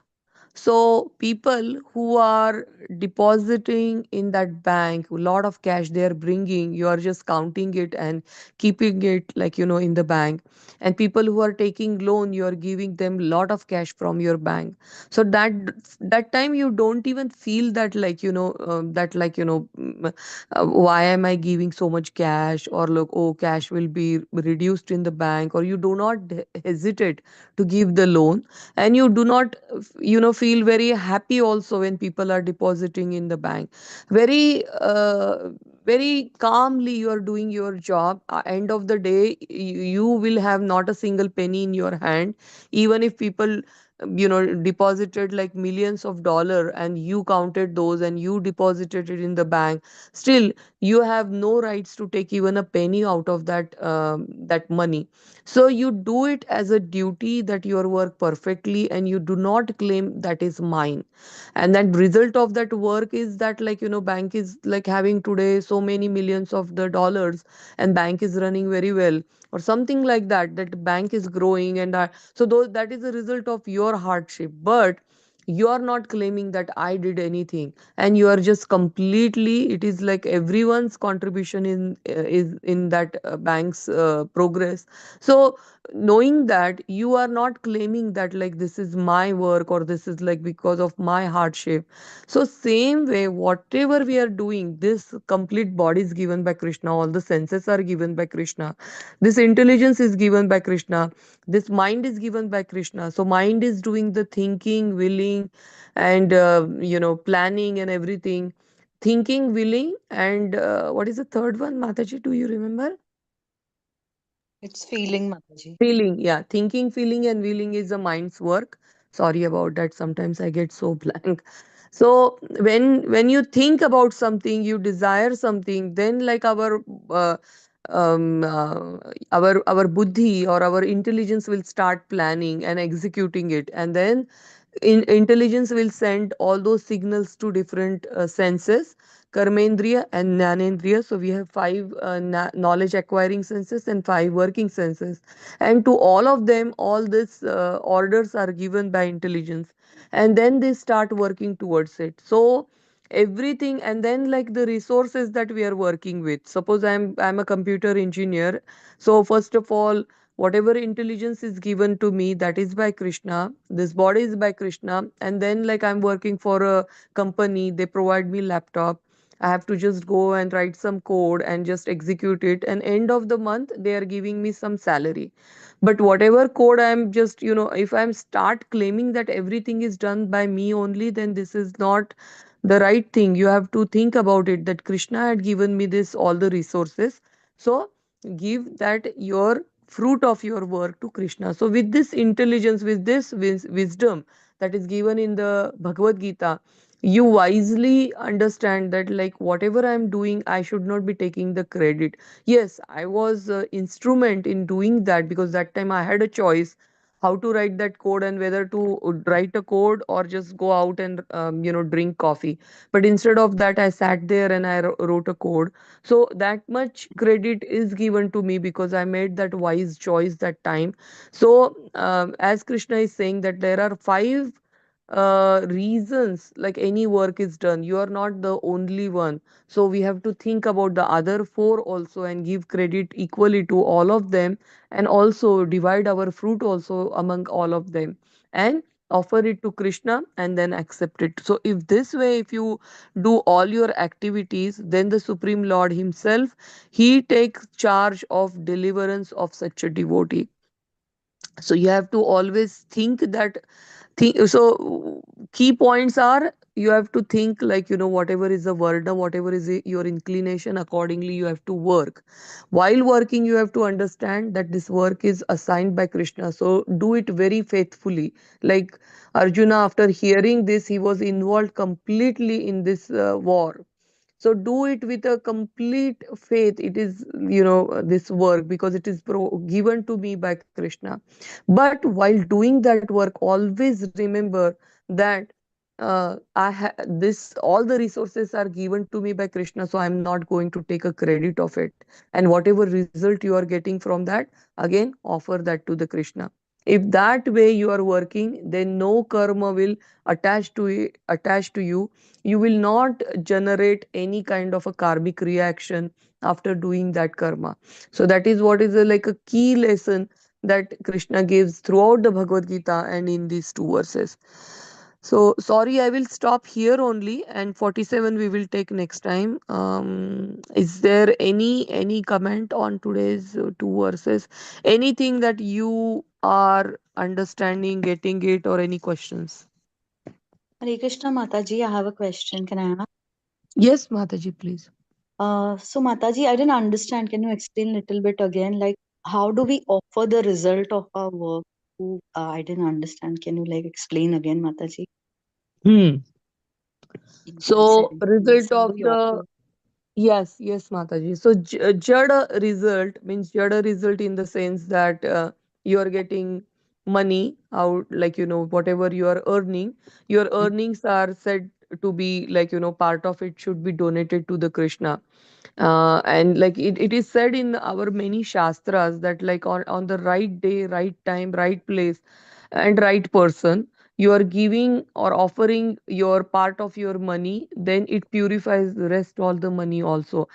So people who are depositing in that bank, a lot of cash they are bringing, you are just counting it and keeping it like in the bank. And people who are taking loan, you are giving them lot of cash from your bank. So that time you don't even feel that why am I giving so much cash, or look, oh, cash will be reduced in the bank, or you do not hesitate to give the loan. And you do not feel very happy also when people are depositing in the bank. Very calmly you are doing your job. End of the day, you will have not a single penny in your hand. Even if people deposited like millions of dollar, and you counted those and you deposited it in the bank, still you have no rights to take even a penny out of that money. So you do it as a duty, that your work perfectly, and you do not claim that is mine. And then result of that work is that bank is like having today so many millions of the dollars, and bank is running very well, or something like that, that bank is growing. And so those, that is a result of your hardship. But You are not claiming that I did anything, and you are just completely, it is like everyone's contribution in is in that bank's progress. So knowing that you are not claiming that like this is my work or this is like because of my hardship. So same way, whatever we are doing, this complete body is given by Krishna, all the senses are given by Krishna, this intelligence is given by Krishna, this mind is given by Krishna. So mind is doing the thinking, willing, and planning and everything. Thinking, willing, and what is the third one, Mataji? Do you remember? It's feeling, Mataji. Feeling, yeah. Thinking, feeling, and willing is the mind's work. Sorry about that. Sometimes I get so blank. So when you think about something, you desire something, then like uh, our buddhi or our intelligence will start planning and executing it, and then intelligence will send all those signals to different senses, karmendriya and jnanendriya. So we have five knowledge acquiring senses and five working senses, and to all of them all these orders are given by intelligence, and then they start working towards it. So everything, and then like the resources that we are working with, suppose I'm a computer engineer. So first of all, whatever intelligence is given to me, that is by Krishna, this body is by Krishna, and then like I'm working for a company, they provide me laptop, I have to just go and write some code and just execute it, and end of the month they are giving me some salary. But whatever code I'm just, if I'm start claiming that everything is done by me only, then this is not the right thing. You have to think about it, that Krishna had given me this all the resources. So give that your fruit of your work to Krishna. So with this intelligence, with this wisdom that is given in the Bhagavad Gita, you wisely understand that like whatever I'm doing, I should not be taking the credit. Yes, I was instrument in doing that, because that time I had a choice how to write that code, and whether to write a code or just go out and drink coffee. But instead of that, I sat there and I wrote a code. So that much credit is given to me because I made that wise choice that time. So as Krishna is saying that there are five reasons like any work is done, you are not the only one. So we have to think about the other four also and give credit equally to all of them, and also divide our fruit also among all of them, and offer it to Krishna and then accept it. So if this way, if you do all your activities, then the Supreme Lord himself, he takes charge of deliverance of such a devotee. So you have to always think that so key points are, you have to think like, whatever is the varna, whatever is your inclination, accordingly you have to work. While working, you have to understand that this work is assigned by Krishna, so do it very faithfully. Like Arjuna, after hearing this, he was involved completely in this war. So do it with a complete faith. It is, this work, because it is given to me by Krishna. But while doing that work, always remember that this all the resources are given to me by Krishna, so I'm not going to take a credit of it. And whatever result you are getting from that, again offer that to the Krishna. If that way you are working, then no karma will attach to you. You will not generate any kind of a karmic reaction after doing that karma. So that is what is like a key lesson that Krishna gives throughout the Bhagavad Gita and in these two verses. So sorry, I will stop here only, and 47 we will take next time. Is there any comment on today's two verses? Anything that you are understanding, getting it, or any questions? Hare Krishna, Mataji, I have a question. Can I ask? Yes, Mataji, please. So Mataji, I didn't understand. Can you explain a little bit again? Like, how do we offer the result of our work? I didn't understand. Can you like explain again, Mataji? Hmm. In one So sentence, result how do of we the, offer? yes, yes, Mataji. So jada result means jada result in the sense that you are getting money out, like, whatever you are earning, your Mm, earnings are said to be like, part of it should be donated to the Krishna. And like it is said in our many shastras that like on the right day, right time, right place, and right person, you are giving or offering your part of your money, then it purifies the rest all the money also.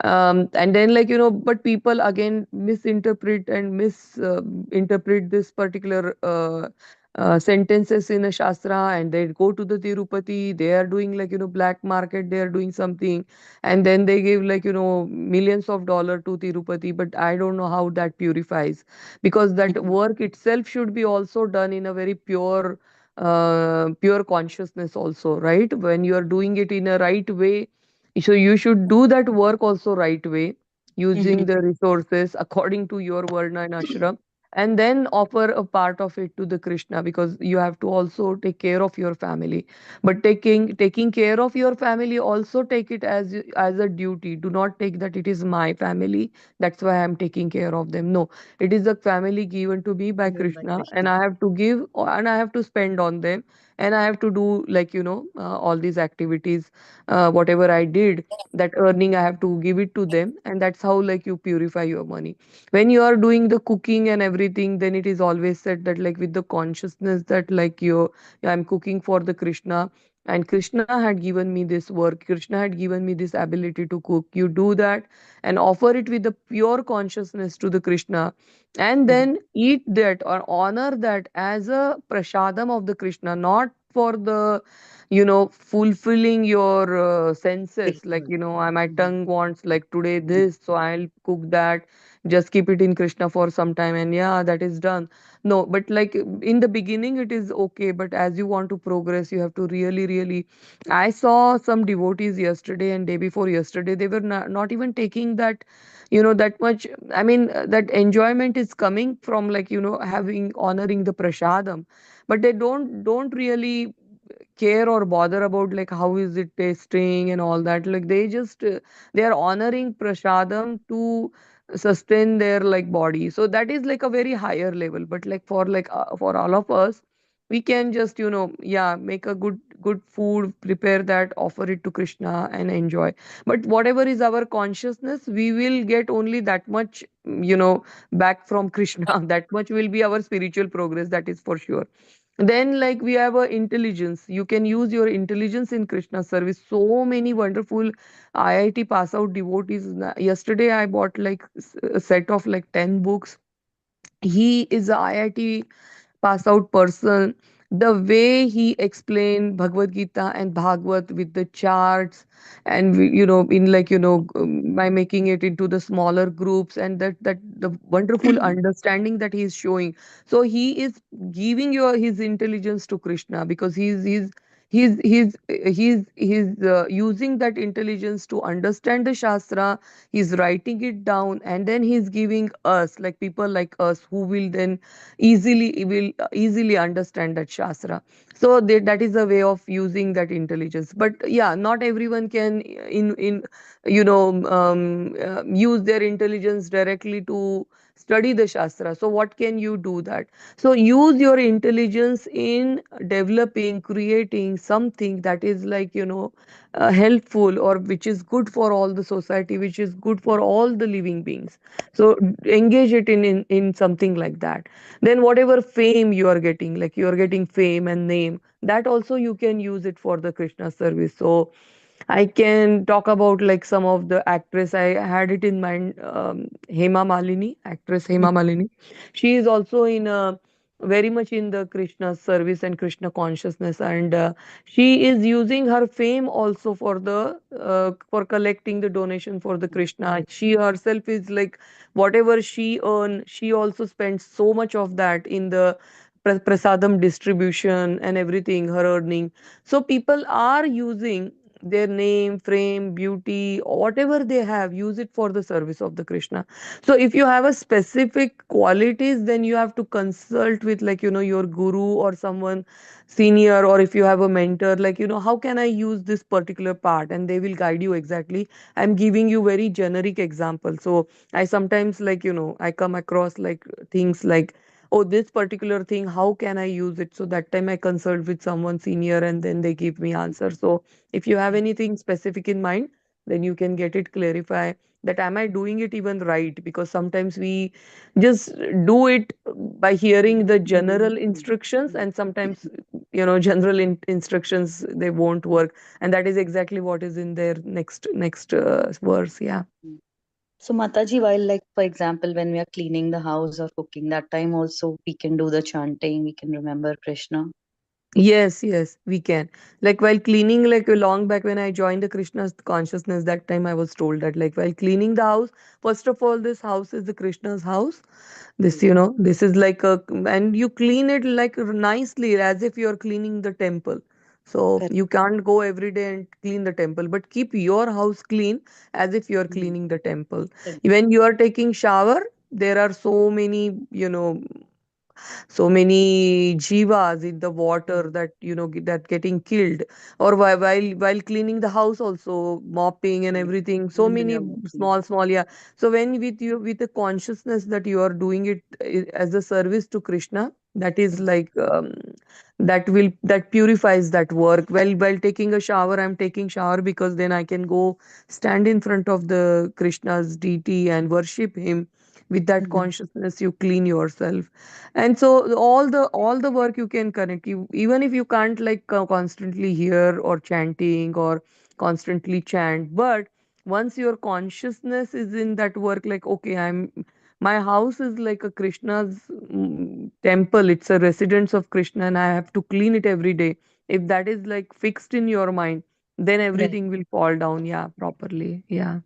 And then, like, but people again misinterpret and misinterpret this particular sentences in a shastra, and they go to the Tirupati, they are doing, like, black market, they are doing something, and then they give, like, millions of dollar to Tirupati. But I don't know how that purifies, because that work itself should be also done in a very pure consciousness also, right? When you are doing it in a right way, so you should do that work also right way, using the resources according to your varna and ashram, and then offer a part of it to the Krishna, because you have to also take care of your family. But taking care of your family, also take it as a duty. Do not take that it is my family, that's why I'm taking care of them. No, it is a family given to me by Given by Krishna, and Krishna. I have to give, and I have to spend on them, and I have to do, like, all these activities, whatever I did, that earning I have to give it to them. And that's how, like, you purify your money. When you are doing the cooking and everything, then it is always said that, like, with the consciousness that, like, I'm cooking for the Krishna, and Krishna had given me this work, Krishna had given me this ability to cook. You do that and offer it with the pure consciousness to the Krishna, and then eat that or honor that as a prasadam of the Krishna, not for the, fulfilling your senses, like, Rituals. my tongue wants, like, today this, so I'll cook that, just keep it in Krishna for some time, and yeah, that is done. No, but, like, in the beginning it is okay, but as you want to progress, you have to really, really. I saw some devotees yesterday and day before yesterday, they were not even taking that, that much. I mean, that enjoyment is coming from, like, having, honoring the prasadam, but they don't really care or bother about, like, how is it tasting and all that. Like, they just they are honoring prasadam to sustain their, like, body. So that is, like, a very higher level. But, like, for all of us, we can just, yeah, make a good food, prepare that, offer it to Krishna and enjoy. But whatever is our consciousness, we will get only that much, back from Krishna. That much will be our spiritual progress, that is for sure. Then, like, we have a intelligence. You can use your intelligence in Krishna service. So many wonderful IIT pass out devotees. Yesterday I bought, like, a set of, like, 10 books. He is a IIT pass out person. The way he explained Bhagavad Gita and Bhagavad with the charts, and in, like, by making it into the smaller groups, and that the wonderful understanding that he is showing. So he is giving his intelligence to Krishna, because he's using that intelligence to understand the shastra. He's writing it down, and then he's giving us, like, people like us, who will easily understand that shastra. So that is a way of using that intelligence. But yeah, not everyone can in use their intelligence directly to study the shastra. So what can you do that? So use your intelligence in developing, creating something that is, like, helpful, or which is good for all the society, which is good for all the living beings. So engage it in something like that. Then whatever fame you are getting, like, you are getting fame and name, that also you can use it for the Krishna service. So I can talk about, like, some of the actress. I had it in mind. Hema Malini, actress Hema Malini. She is also in very much in the Krishna service and Krishna consciousness, and she is using her fame also for the for collecting the donation for the Krishna. She herself is, like, whatever she earn, she also spends so much of that in the prasadam distribution and everything, her earning. So people are using their name, fame, beauty, whatever they have, use it for the service of the Krishna. So if you have a specific qualities, then you have to consult with, like, your guru or someone senior, or if you have a mentor, like, how can I use this particular part, and they will guide you exactly. I'm giving you very generic example. So I sometimes, like, I come across, like, things like, oh, this particular thing, how can I use it? So that time I consult with someone senior, and then they give me answer. So if you have anything specific in mind, then you can get it clarify, that am I doing it even right? Because sometimes we just do it by hearing the general instructions, and sometimes general instructions, they won't work. And that is exactly what is in their next verse. Yeah. So Mataji, while like for example, when we are cleaning the house or cooking, that time also we can do the chanting, we can remember Krishna. Yes, yes, we can. Like while cleaning, like long back when I joined the Krishna's consciousness, that time I was told that like while cleaning the house, first of all, this house is the Krishna's house. This, this is like and you clean it like nicely as if you're cleaning the temple. So Correct. you can't go every day and clean the temple, but keep your house clean as if you're Mm. cleaning the temple. Correct. When you are taking shower, there are so many, so many jivas in the water that that getting killed, or while cleaning the house also, mopping and Correct. everything, so Even when many you're walking. small, yeah. So when with the consciousness that you are doing it as a service to Krishna, that is Correct. like that purifies that work. While taking a shower, I'm taking shower because then I can go stand in front of the Krishna's deity and worship him. With that Mhm. consciousness, you clean yourself. And so all the work you can connect, you even if you can't like constantly hear or chanting or constantly chant, but once your consciousness is in that work, like okay, my house is like a Krishna's temple, it's a residence of Krishna, and I have to clean it every day. If that is like fixed in your mind, then Right. everything will fall down, yeah, properly. Yeah.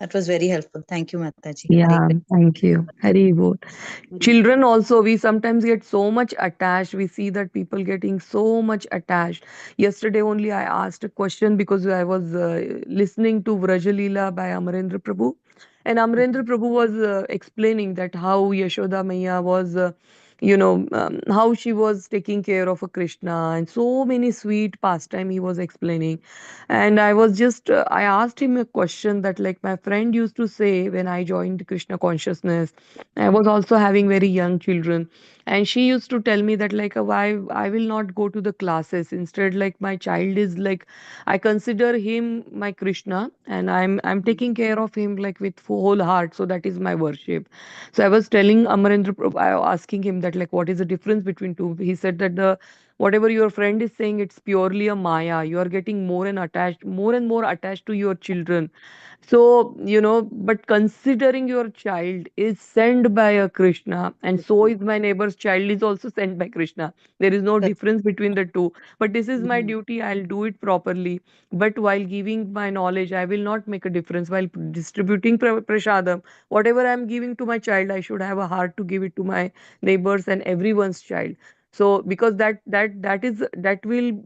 That was very helpful. Thank you, Mataji. Hare Yeah, Krishna. thank you. Hari Bol. Hari. Children also, we sometimes get so much attached. We see that people getting so much attached. Yesterday only I asked a question because I was listening to Vrajalila by Amarendra Prabhu. And Amarendra Prabhu was explaining that how Yashoda Maya was, how she was taking care of a Krishna, and so many sweet pastime he was explaining. And I was just, I asked him a question that, like, my friend used to say when I joined Krishna consciousness, I was also having very young children. And she used to tell me that, like, why I will not go to the classes. Instead, like, my child is like, I consider him my Krishna, and I'm taking care of him like with whole heart. So that is my worship. So I was telling Amarendra, I was asking him that, like, what is the difference between two? He said that the whatever your friend is saying, it's purely a maya. You are getting more and more attached to your children. So, but considering your child is sent by a Krishna, and so Krishna. is my neighbor's child is also sent by Krishna. There is no Correct. difference between the two. But this is my Mhm. duty, I'll do it properly. But while giving my knowledge, I will not make a difference. While distributing prasadam, whatever I'm giving to my child, I should have a heart to give it to my neighbors and everyone's child. So because that will,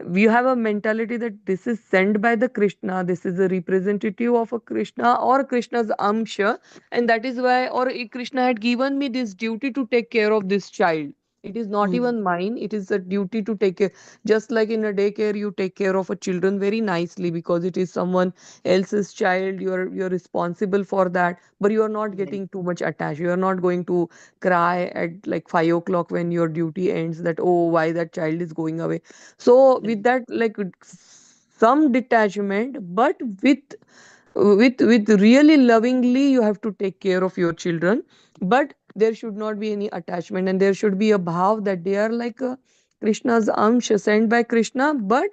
we have a mentality that this is sent by the Krishna, this is a representative of a Krishna or Krishna's amsha, and that is why, or Krishna had given me this duty to take care of this child. It is not Mhm. even mine, it is a duty to take care. Just like in a daycare, you take care of a children very nicely because it is someone else's child, you're responsible for that, but you are not Right. getting too much attached. You are not going to cry at like 5 o'clock when your duty ends, that oh, why that child is going away. So Right. with that, like some detachment, but with really lovingly, you have to take care of your children. But there should not be any attachment, and there should be a bhav that they are like Krishna's amsha, sent by Krishna, but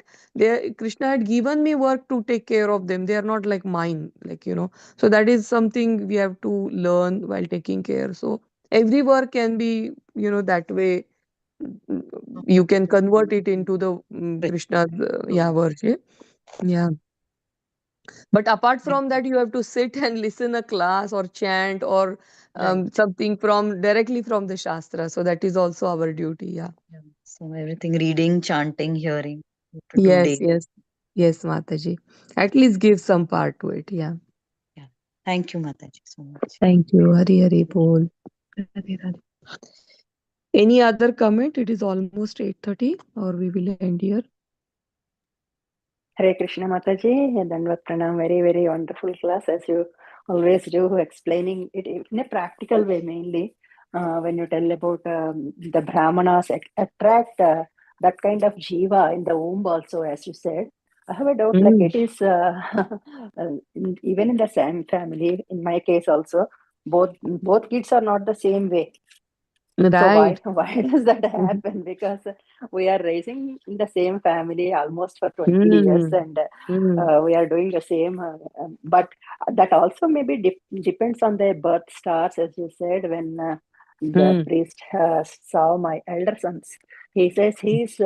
Krishna had given me work to take care of them. They are not like mine, like, so that is something we have to learn while taking care. So every work can be, that way. You can convert it into the Krishna's Krishna. worship. Yeah. But apart Thank from you. that, you have to sit and listen a class or chant or Right. something from directly from the Shastra. So that is also our duty. Yeah. Yeah. So everything reading, chanting, hearing, you have to do Yes, daily. yes. Yes, Mataji. At least give some part to it. Yeah. Yeah. Thank you, Mataji, so much. Thank you. Hari Hari Bol. Radhe Radhe. Any other comment? It is almost 8:30, or we will end here. Hare Krishna Mataji, Dandvat Pranam, very, very wonderful class as you always do, explaining it in a practical way mainly. When you tell about the Brahmanas attract that kind of jiva in the womb also, as you said. I have a doubt, like Mm. it is even in the same family, in my case also, both kids are not the same way. So Right. why does that Mhm. happen? Because we are raising in the same family almost for 20 years, Mm. and Mm. we are doing the same. But that also maybe depends on their birth stars, as you said. When the Mm. priest saw my elder sons, he says he's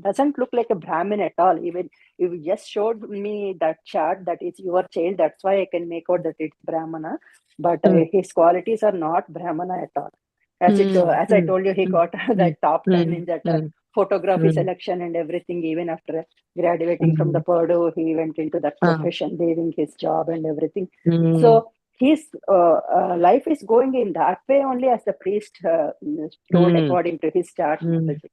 doesn't look like a Brahmin at all. Even if you just showed me that chart, that is your child, that's why I can make out that it's Brahmana. But Mm. his qualities are not Brahmana at all. Mm. As I Mm. told you, he Mm. got Mm. that top 10 Mm. in that Mm. photography Mm. selection and everything. Even after graduating from the Mm. Purdue, he went into that Ah. profession, leaving his job and everything. Mm. So his life is going in that way only, as the priest told Mm. according to his chart, Mm. Mataji.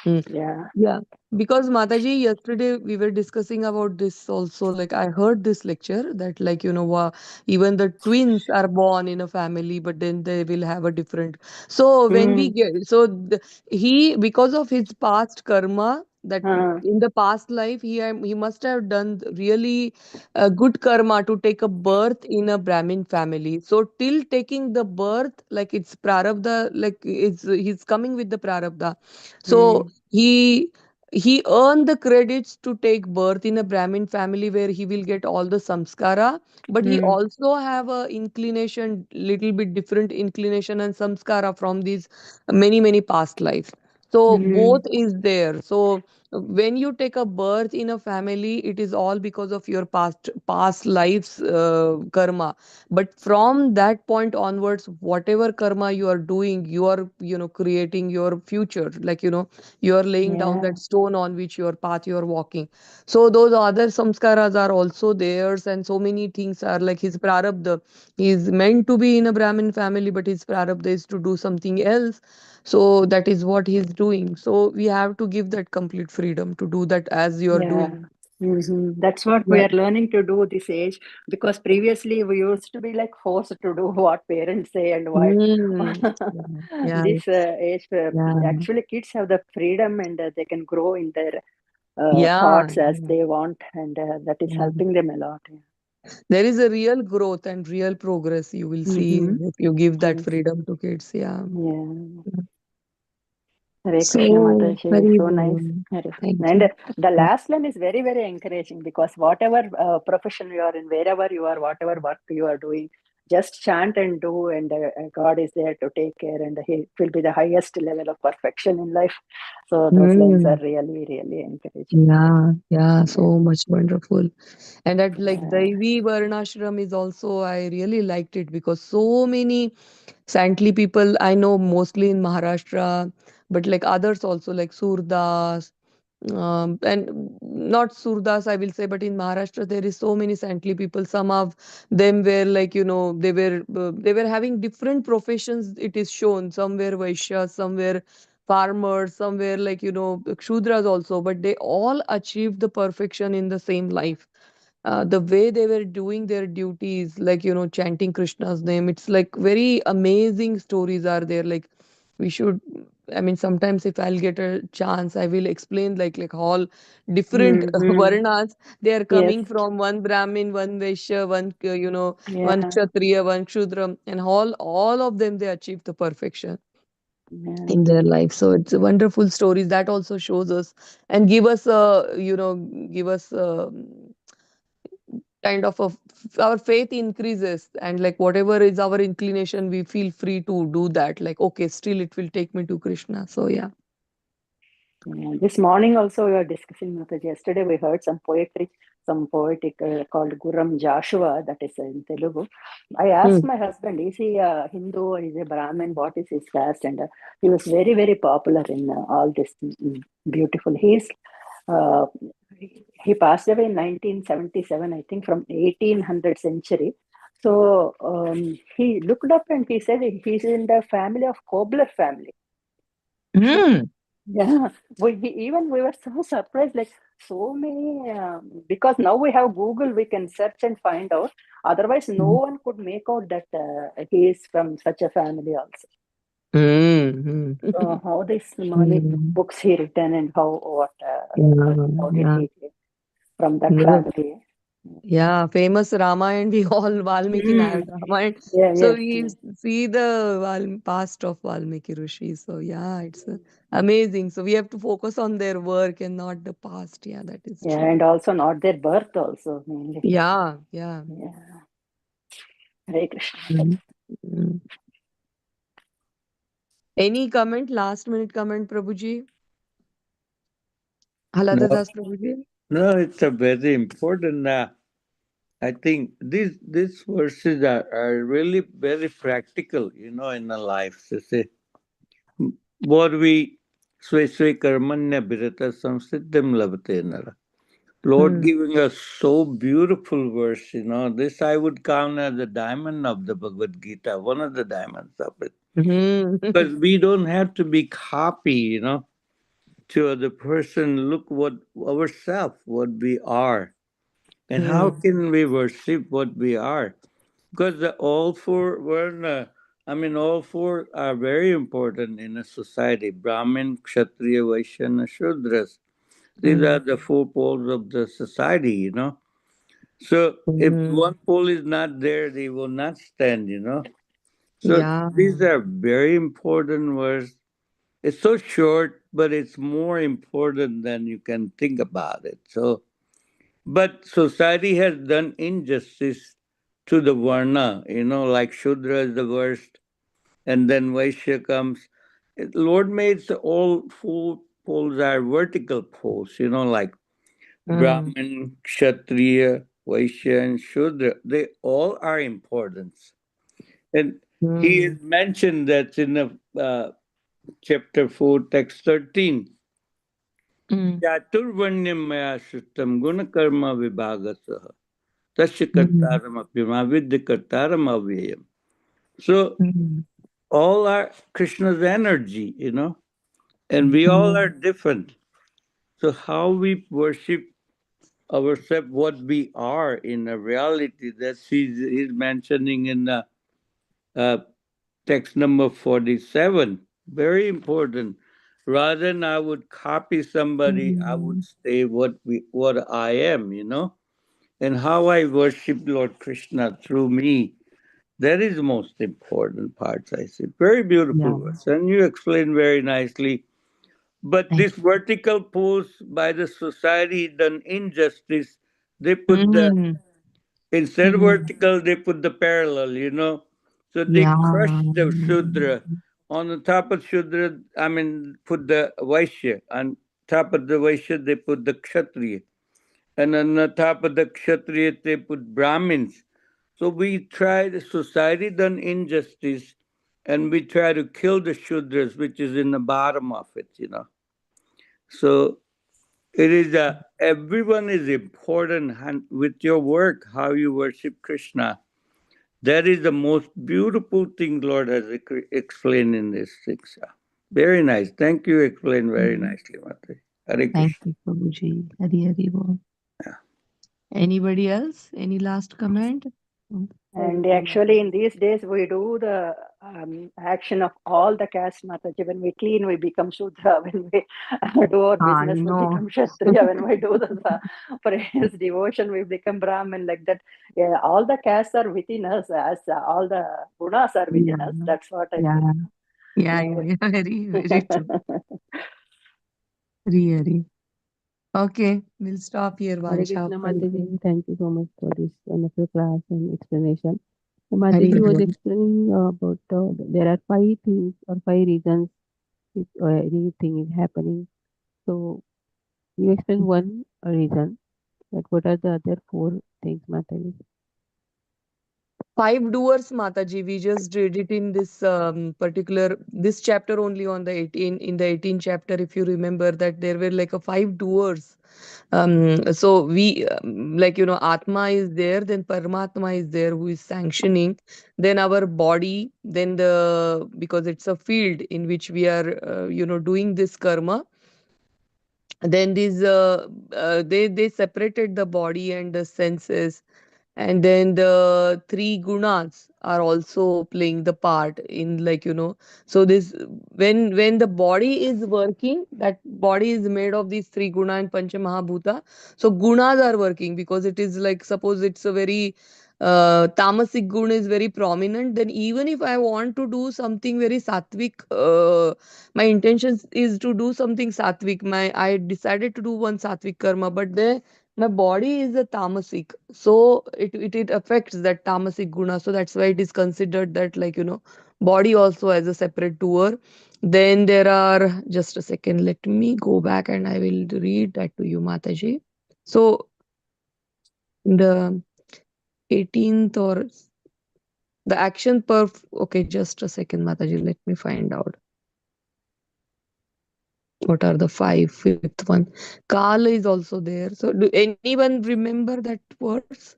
Mm. Yeah. Yeah, because Mataji, yesterday we were discussing about this also. Like, I heard this lecture that, like, even the twins are born in a family, but then they will have a different. So when we Mm. get, so he, because of his past karma, that Uh, in the past life he must have done really good karma to take a birth in a Brahmin family. So till taking the birth, like it's prarabdha, like it's he's coming with the prarabdha. So mm, he earned the credits to take birth in a Brahmin family where he will get all the samskara, but he mm, also have a inclination, little bit different inclination and samskara from these many past lives. So mm, both is there. So when you take a birth in a family, it is all because of your past lives karma. But from that point onwards, whatever karma you are doing, you are creating your future. Like, you are laying down yeah, that stone on which your path you are walking. So those other samskaras are also theirs, and so many things are like his prarabdha. He is meant to be in a Brahmin family, but his prarabdha is to do something else. So that is what he's doing. So we have to give that complete freedom to do that as you are yeah. doing. That's what we Yeah. are learning to do this age, because previously we used to be like forced to do what parents say and why. Mm. Yeah. This age, Yeah. actually, kids have the freedom, and they can grow in their Yeah. thoughts as Yeah. they want, and that is Yeah. helping them a lot. There is a real growth and real progress you will see Mm-hmm. if you give that Yes. freedom to kids. Yeah. Yeah. Yeah. Hare Krishna So Mataji, very so nice. well. Hare. Thank And you. the Yeah. last line is very, very encouraging, because whatever profession you are in, wherever you are, whatever work you are doing, just chant and do, and God is there to take care, and He will be the highest level of perfection in life. So those lines are Mm. really, really encouraging. Yeah. Yeah. Yeah. So much wonderful. And that, like, Yeah. Daivi Varnashram is also, I really liked it because so many saintly people I know, mostly in Maharashtra, but like others also, like Surdas, and not Surdas, I will say, but in Maharashtra there is so many saintly people. Some of them were like, they were having different professions. It is shown. Some were Vaishyas, some were farmers, some were like, Shudras also, but they all achieved the perfection in the same life. The way they were doing their duties, like, chanting Krishna's name, it's like very amazing stories are there. Like, we should, I mean, sometimes if I'll get a chance, I will explain like all different Mm-hmm. varnas. They are Yes. coming from one Brahmin, one Vaishya, one Yeah. Kshatriya, one Shudra, and all of them they achieve the perfection Yeah. in their life. So it's a wonderful stories that also shows us and give us kind of our faith increases, and like whatever is our inclination, we feel free to do that. Like, okay, still it will take me to Krishna. So yeah. Yeah, this morning also we were discussing, Mataji. Yesterday we heard some poetry, some poetic called Guram Joshua, that is in Telugu. I asked Hmm. my husband, is he a Hindu or is he a Brahmin? What is his caste? And he was very, very popular in all this beautiful. Uh, he passed away in 1977, I think, from 1800 century. So he looked up and he said he's in the family of Kobler family. Hmm. Yeah, even we were so surprised, like so many, because now we have Google, we can search and find out. Otherwise, no one could make out that he is from such a family also. Hmm. How this many Hmm. books he written, and how what Yeah, how did yeah. he from that Never. family? Yeah, famous Ramayana, we all Valmiki Mm. narrated Ramayana. Yeah, So yes, we yes. see the past of Valmiki Rishi. So yeah, it's amazing. So we have to focus on their work and not the past. Yeah, that is Yeah, true. and also not their birth also mainly. Yeah, yeah. Yeah. Hare Krishna. Mhm. Mm. Any comment, last minute comment, Prabhuji? Halada No, Das Prabhuji? no, it's a very important. I think these verses are really very practical, in our lives. You see, what we swe swe karmanya birata samsiddham labate nara. Lord Mm. giving us so beautiful verse, this I would count as the diamond of the Bhagavad Gita, one of the diamonds of it. Mhm. Because we don't have to be copy, to the person, look what ourselves, what we are. And how Mm. can we worship what we are? Because all four Varna, all four are very important in a society. Brahmin, Kshatriya, Vaishya, and Shudras. These are Mm. the four poles of the society. So if Mm. one pole is not there, they will not stand. So Yeah. these are very important words. It's so short, but it's more important than you can think about it. So, but society has done injustice to the Varna, like Shudra is the worst, and then Vaishya comes. Lord made all four poles are vertical poles, like Mm. Brahmin, Kshatriya, Vaishya, and Shudra. They all are important. And he is Mm. mentioned that in chapter 4, text 13. Mm. चातुर्वर्ण्यं मया सृष्टं गुणकर्म विभागसः तस्य Mm. कर्तारमपि विद्य कर्तारम अव्ययम्. So Mm. all are Krishna's energy, and we all are Mm. different. So how we worship ourselves, what we are in a reality, that he's mentioning in the uh, text number 47. Very important. Rather than I would copy somebody, I would Mm. say what I am, and how I worship Lord Krishna through me. That is the most important part, I see. Very beautiful Yeah. verse. And you explain very nicely. But Thank this vertical pose by the society done injustice, they put the Mm. instead of Mm. vertical, they put the parallel. So they Yeah. crush the Shudra. On the top of Shudra, put the Vaishya. On top of the Vaishya, they put the Kshatriya. And on the top of the Kshatriya, they put Brahmins. So we try, the society done injustice, and we try to kill the Shudras, which is in the bottom of it. So it is everyone is important and with your work, how you worship Krishna. That is the most beautiful thing Lord has explained in this Siksha. Very nice. Thank you. Explained very Mm. nicely, Mataji. Hare Thank Krishna. you, Prabhuji. Hari Hari Bol. Yeah. Anybody else? Any last comment? Mm. And actually, in these days, we do the action of all the caste Mataji. When we clean, we become Shudra. When we do our I business, we know. become Kshatriya. When we do the prayers, devotion, we become Brahmin. Like that, yeah, all the castes are within us, as all the gunas are Yeah. within us. That's what I Yeah. feel. Yeah. Yeah. Yeah. Yeah. Very, very true. Really. Okay. We'll stop here, Hare Vansha. Krishna Hari Mataji, thank you so much for this wonderful class and explanation. So Hari Mataji was Bol. explaining about there are five things or five reasons if anything is happening. So you explained one reason, but what are the other four things, Mataji? Five doers, Mataji. We just did it in this particular this chapter only on the 18 in the 18th chapter. If you remember that there were like a five doers. So we like Atma is there, then Paramatma is there who is sanctioning, then our body, then the because it's a field in which we are doing this karma. Then these they separated the body and the senses, and then the three gunas are also playing the part in, like, so this, when the body is working, that body is made of these three guna and pancha mahabhuta. So gunas are working because it is like, suppose it's a very tamasic guna is very prominent, then even if I want to do something very sattvic, my intention is to do something sattvic, I decided to do one sattvic karma, but there my body is a tamasic, so it affects that tamasic guna. So that's why it is considered that, like, body also as a separate doer. Then there are, just a second, let me go back and I will read that to you, Mataji. So in the 18th, or the action per, okay, just a second, Mataji, let me find out what are the fifth one. Kala is also there. So do anyone remember that verse?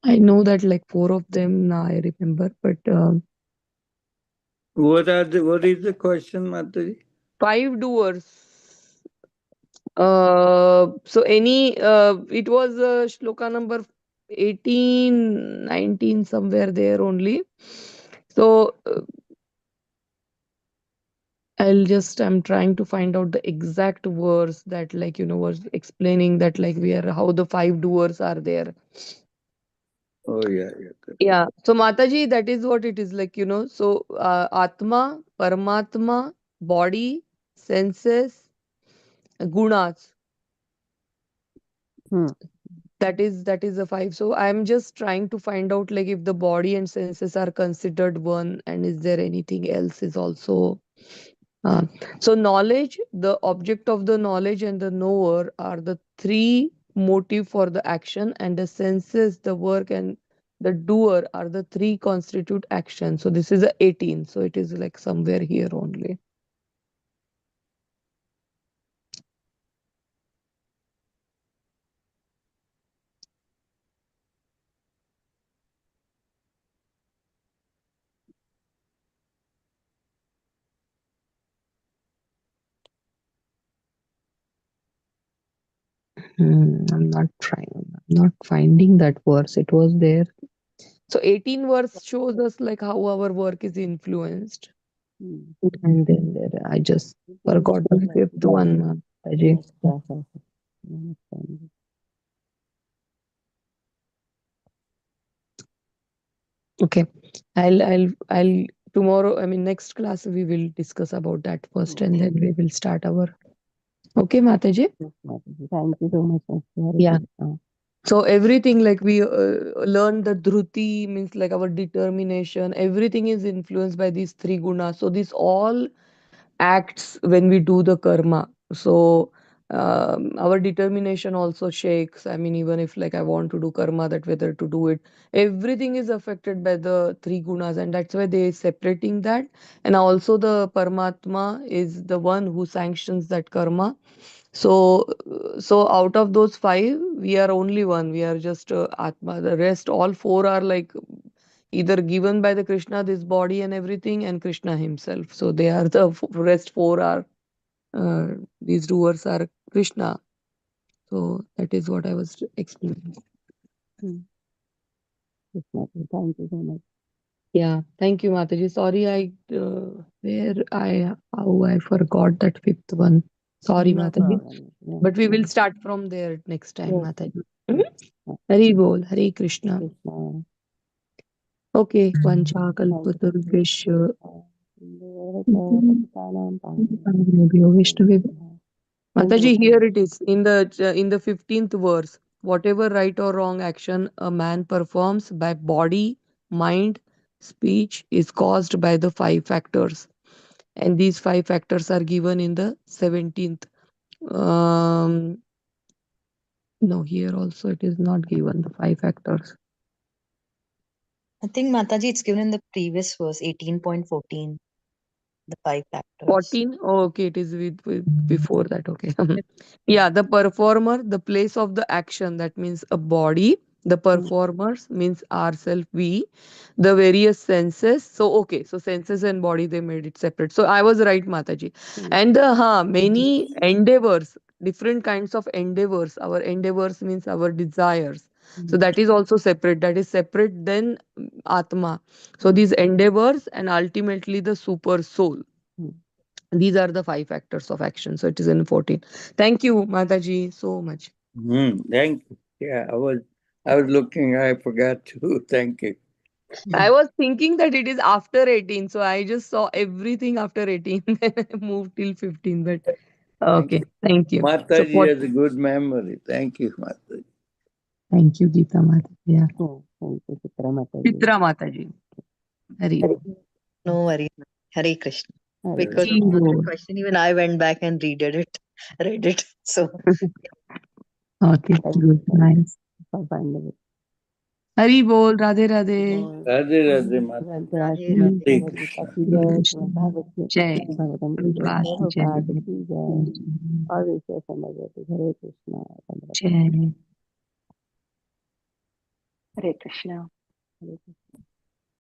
I know that like four of them now I remember, but What is the question, Mataji? five doers. So any, it was shloka number 18, 19, somewhere there only. So I'm trying to find out the exact verse that, like, was explaining that, like, how the five doers are there. Oh, yeah, yeah. Correct. Yeah. So Mataji, that is what it is, like, so Atma, Paramatma, body, senses, gunas. Hmm. That is the five. So I'm just trying to find out, like, if the body and senses are considered one, and is there anything else is also. Uh, so knowledge, the object of the knowledge and the knower are the three motive for the action, and the senses, the work, and the doer are the three constitute action. So this is a 18. So it is like somewhere here only. I'm not finding that verse. It was there. So 18 verse shows us like how our work is influenced. Hmm. And then I just forgot the fifth one, Mataji. Next class also. Next time. Okay. I'll tomorrow, I mean, next class, we will discuss about that first, and then we will start our. Okay, Mataji? Yes, Mataji. Thank you so much, Hare Yeah. Krishna. So everything, like, we learn the dhruti, means like our determination, everything is influenced by these three gunas. So this all acts when we do the karma. So our determination also shakes. I mean, even if, like, I want to do karma, that whether to do it, everything is affected by the three gunas, and that's why they separating that. And also the Paramatma is the one who sanctions that karma. So so out of those five, we are only one. We are just Atma. The rest, all four, are like either given by the Krishna, this body and everything, and Krishna himself. So they are the rest four are, these doers are Krishna. So that is what I was explaining. Hmm. Yes, Mataji. Thank you so much. Yeah, thank you, Mataji. Sorry, how I forgot that fifth one. Sorry, No Mataji. problem. Yes, But we will yes, start from there next time, yes, Mataji. yes. Mhm. Hari Bol, Hare Krishna. Krishna. Okay, Vancha Thank you. Kalpatarubhishya. Devarakapitalam Thank you, Mataji, here Mataji. it is in the 15th verse. Whatever right or wrong action a man performs by body, mind, speech is caused by the five factors, and these five factors are given in the 17th. Um, no, here also it is not given the five factors. I think Mataji, it's given in the previous verse, 18.14, the five factors. 14? Oh, okay, it is with before that. Okay. Yeah, the performer, the place of the action, that means a body. The Hmm. performers means ourself, we. The various senses. So, okay, so senses and body, they made it separate. So, I was right, Mataji. Hmm. And the many endeavors. different kinds of endeavors. Our endeavors means our desires. So that is also separate. That is separate than Atma. So these endeavors and ultimately the super soul. These are the 5 factors of action. So it is in 14. Thank you, Mataji, so much. Thank you. Yeah, I was looking. I forgot to. Thank you. I was thinking that it is after 18, so I just saw everything after 18, then I moved till 15. But Thank okay, you. thank you. So Mataji what? has a good memory. Thank you, Mataji. Thank you, Geeta Mata. Yeah, Oh, thank you, Chitra Mataji. Chitra Mataji. Hari. No worries. Hare Krishna. Hare Because Ji of that Bol. question, even I went back and read it. Read it. So Okay, Thank good, you nice. for finding it. Hari Bol, Radhe Radhe. Lord, Radhe Radhe Mataji. Radhe Hmm. Radhe. Hare Bhagavad Krishna. Gita ki Hare jai, Krishna. Srimad Jai. Bhagavatam ki jai, Prabhupada ki jai. Prabhupada ki jai, all wishes and devotees. Hare Krishna. Hare Jai. Hare Krishna. Krishna.